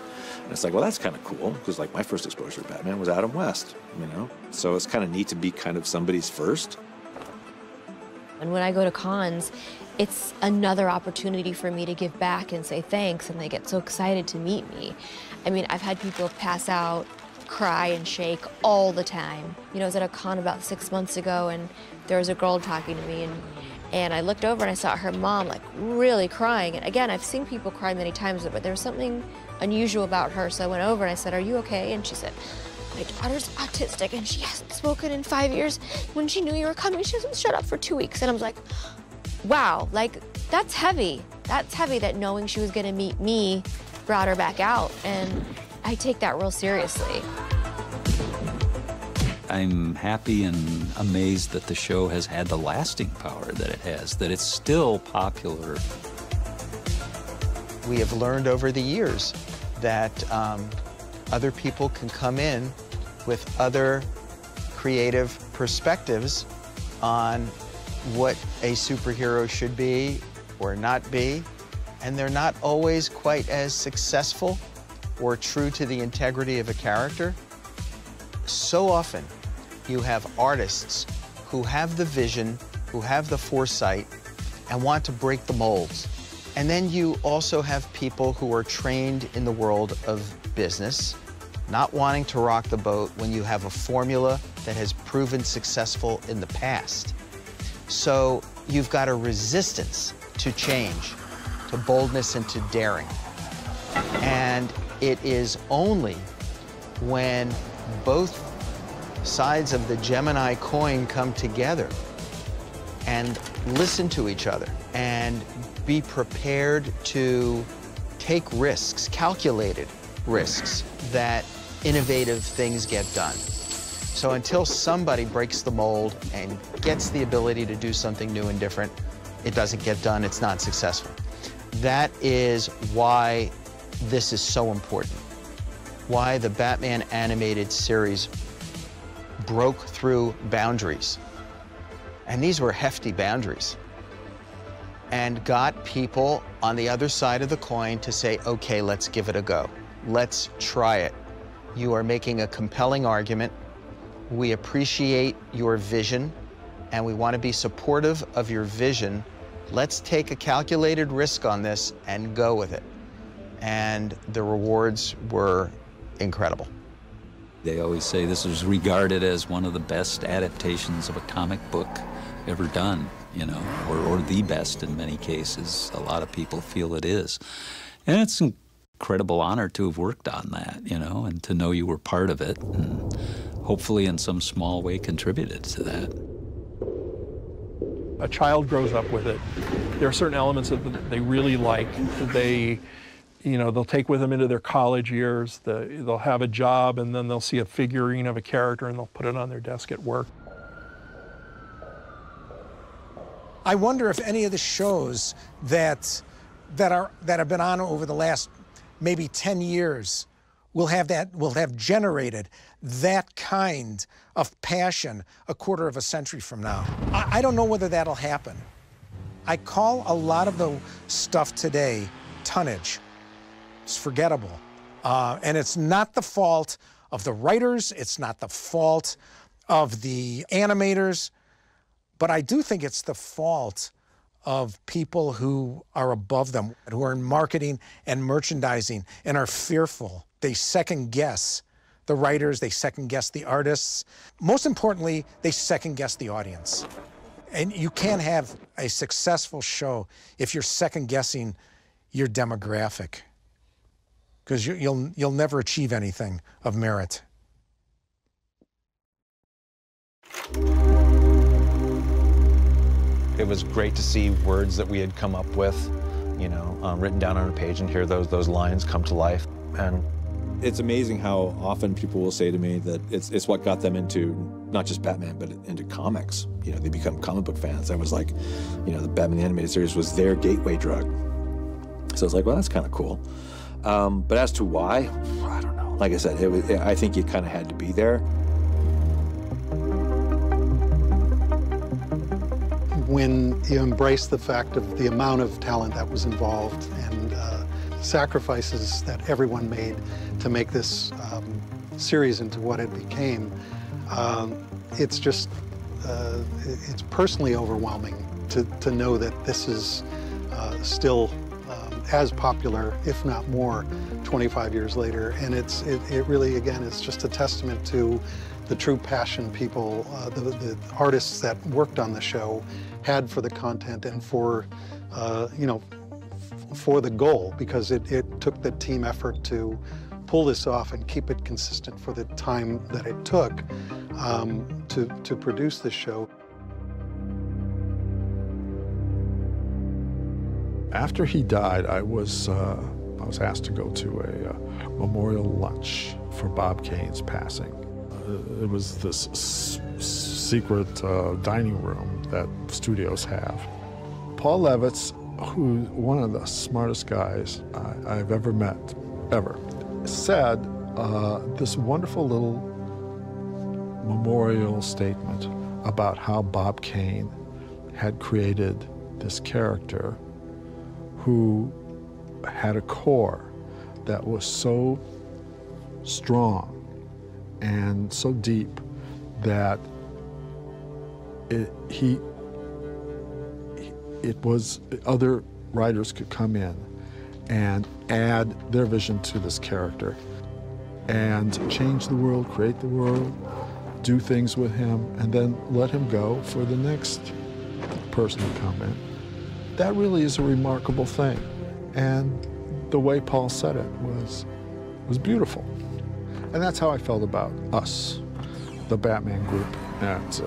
And it's like, well, that's kind of cool because like my first exposure to Batman was Adam West, you know. So it's kind of neat to be kind of somebody's first. And when I go to cons, it's another opportunity for me to give back and say thanks, and they get so excited to meet me. I mean, I've had people pass out, cry and shake all the time. You know, I was at a con about 6 months ago, and there was a girl talking to me, and I looked over and I saw her mom like really crying. And again, I've seen people cry many times, but there was something unusual about her. So I went over and I said, "Are you okay?" And she said, my daughter's autistic and she hasn't spoken in 5 years. When she knew you were coming, she hasn't shut up for 2 weeks. And I was like, wow, like, that's heavy. That's heavy that knowing she was gonna meet me brought her back out. And I take that real seriously. I'm happy and amazed that the show has had the lasting power that it has, that it's still popular. We have learned over the years that other people can come in with other creative perspectives on what a superhero should be or not be, and they're not always quite as successful or true to the integrity of a character. So often, you have artists who have the vision, who have the foresight, and want to break the molds. And then you also have people who are trained in the world of business, not wanting to rock the boat when you have a formula that has proven successful in the past. So you've got a resistance to change, to boldness and to daring. And it is only when both sides of the Gemini coin come together and listen to each other and be prepared to take risks, calculated risks, that innovative things get done. So until somebody breaks the mold and gets the ability to do something new and different, it doesn't get done, it's not successful. That is why this is so important, why the Batman animated series broke through boundaries, and these were hefty boundaries, and got people on the other side of the coin to say, okay, let's give it a go. Let's try it. You are making a compelling argument. We appreciate your vision, and we want to be supportive of your vision. Let's take a calculated risk on this and go with it. And the rewards were incredible. They always say this is regarded as one of the best adaptations of a comic book ever done, you know, or the best in many cases. A lot of people feel it is. And it's an incredible honor to have worked on that, you know, and to know you were part of it and hopefully in some small way contributed to that. A child grows up with it. There are certain elements that they really like. They'll take with them into their college years. They'll have a job, and then they'll see a figurine of a character, and they'll put it on their desk at work. I wonder if any of the shows that have been on over the last maybe 10 years will have generated that kind of passion a quarter of a century from now. I don't know whether that'll happen. I call a lot of the stuff today tonnage. It's forgettable. And it's not the fault of the writers, it's not the fault of the animators, but I do think it's the fault of people who are above them, who are in marketing and merchandising and are fearful. They second guess the writers, they second guess the artists. Most importantly, they second guess the audience. And you can't have a successful show if you're second guessing your demographic, because you'll never achieve anything of merit. It was great to see words that we had come up with, you know, written down on a page, and hear those lines come to life. And it's amazing how often people will say to me that it's what got them into not just Batman, but into comics. You know, they become comic book fans. I was like, you know, the Batman the Animated Series was their gateway drug. So I was like, well, that's kind of cool. But as to why, I don't know. Like I said, I think you kind of had to be there. When you embrace the fact of the amount of talent that was involved and sacrifices that everyone made to make this series into what it became, it's just, it's personally overwhelming to know that this is still as popular, if not more, 25 years later. And it really, again, it's just a testament to the true passion people, the artists that worked on the show had for the content and for, for the goal, because it took the team effort to pull this off and keep it consistent for the time that it took to produce this show. After he died, I was asked to go to a memorial lunch for Bob Kane's passing. It was this secret dining room that studios have. Paul Levitz, who's one of the smartest guys I've ever met, ever, said this wonderful little memorial statement about how Bob Kane had created this character who had a core that was so strong and so deep that other writers could come in and add their vision to this character and change the world, create the world, do things with him, and then let him go for the next person to come in. That really is a remarkable thing. And the way Paul said it was beautiful. And that's how I felt about us, the Batman group at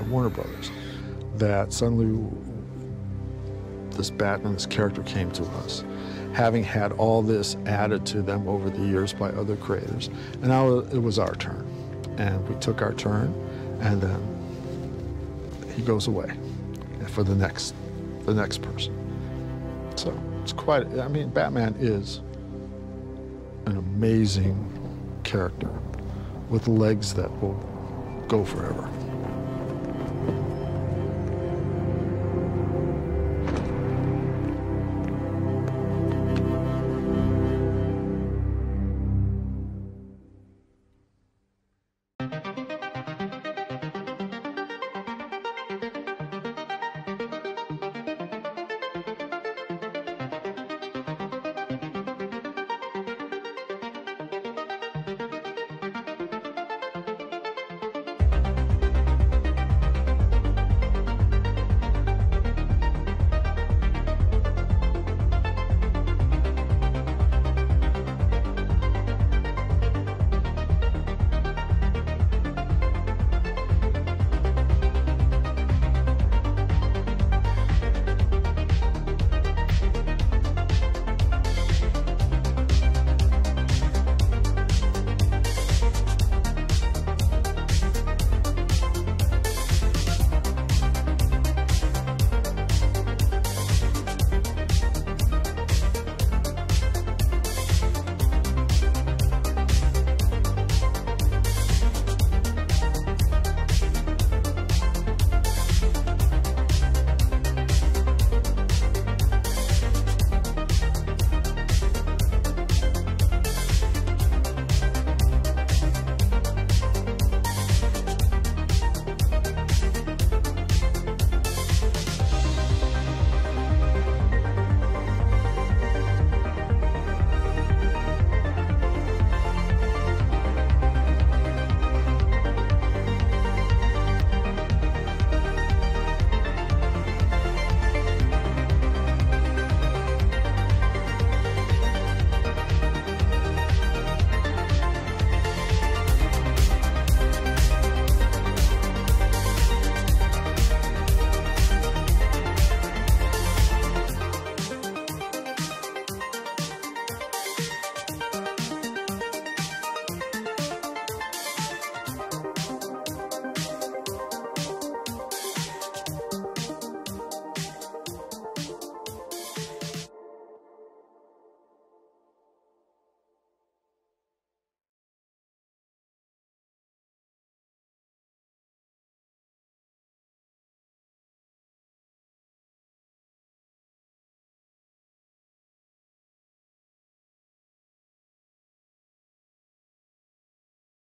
Warner Brothers, that suddenly this Batman, this character came to us, having had all this added to them over the years by other creators. And now it was our turn. And we took our turn, and then he goes away for the next person. So it's quite, I mean, Batman is an amazing character with legs that will go forever.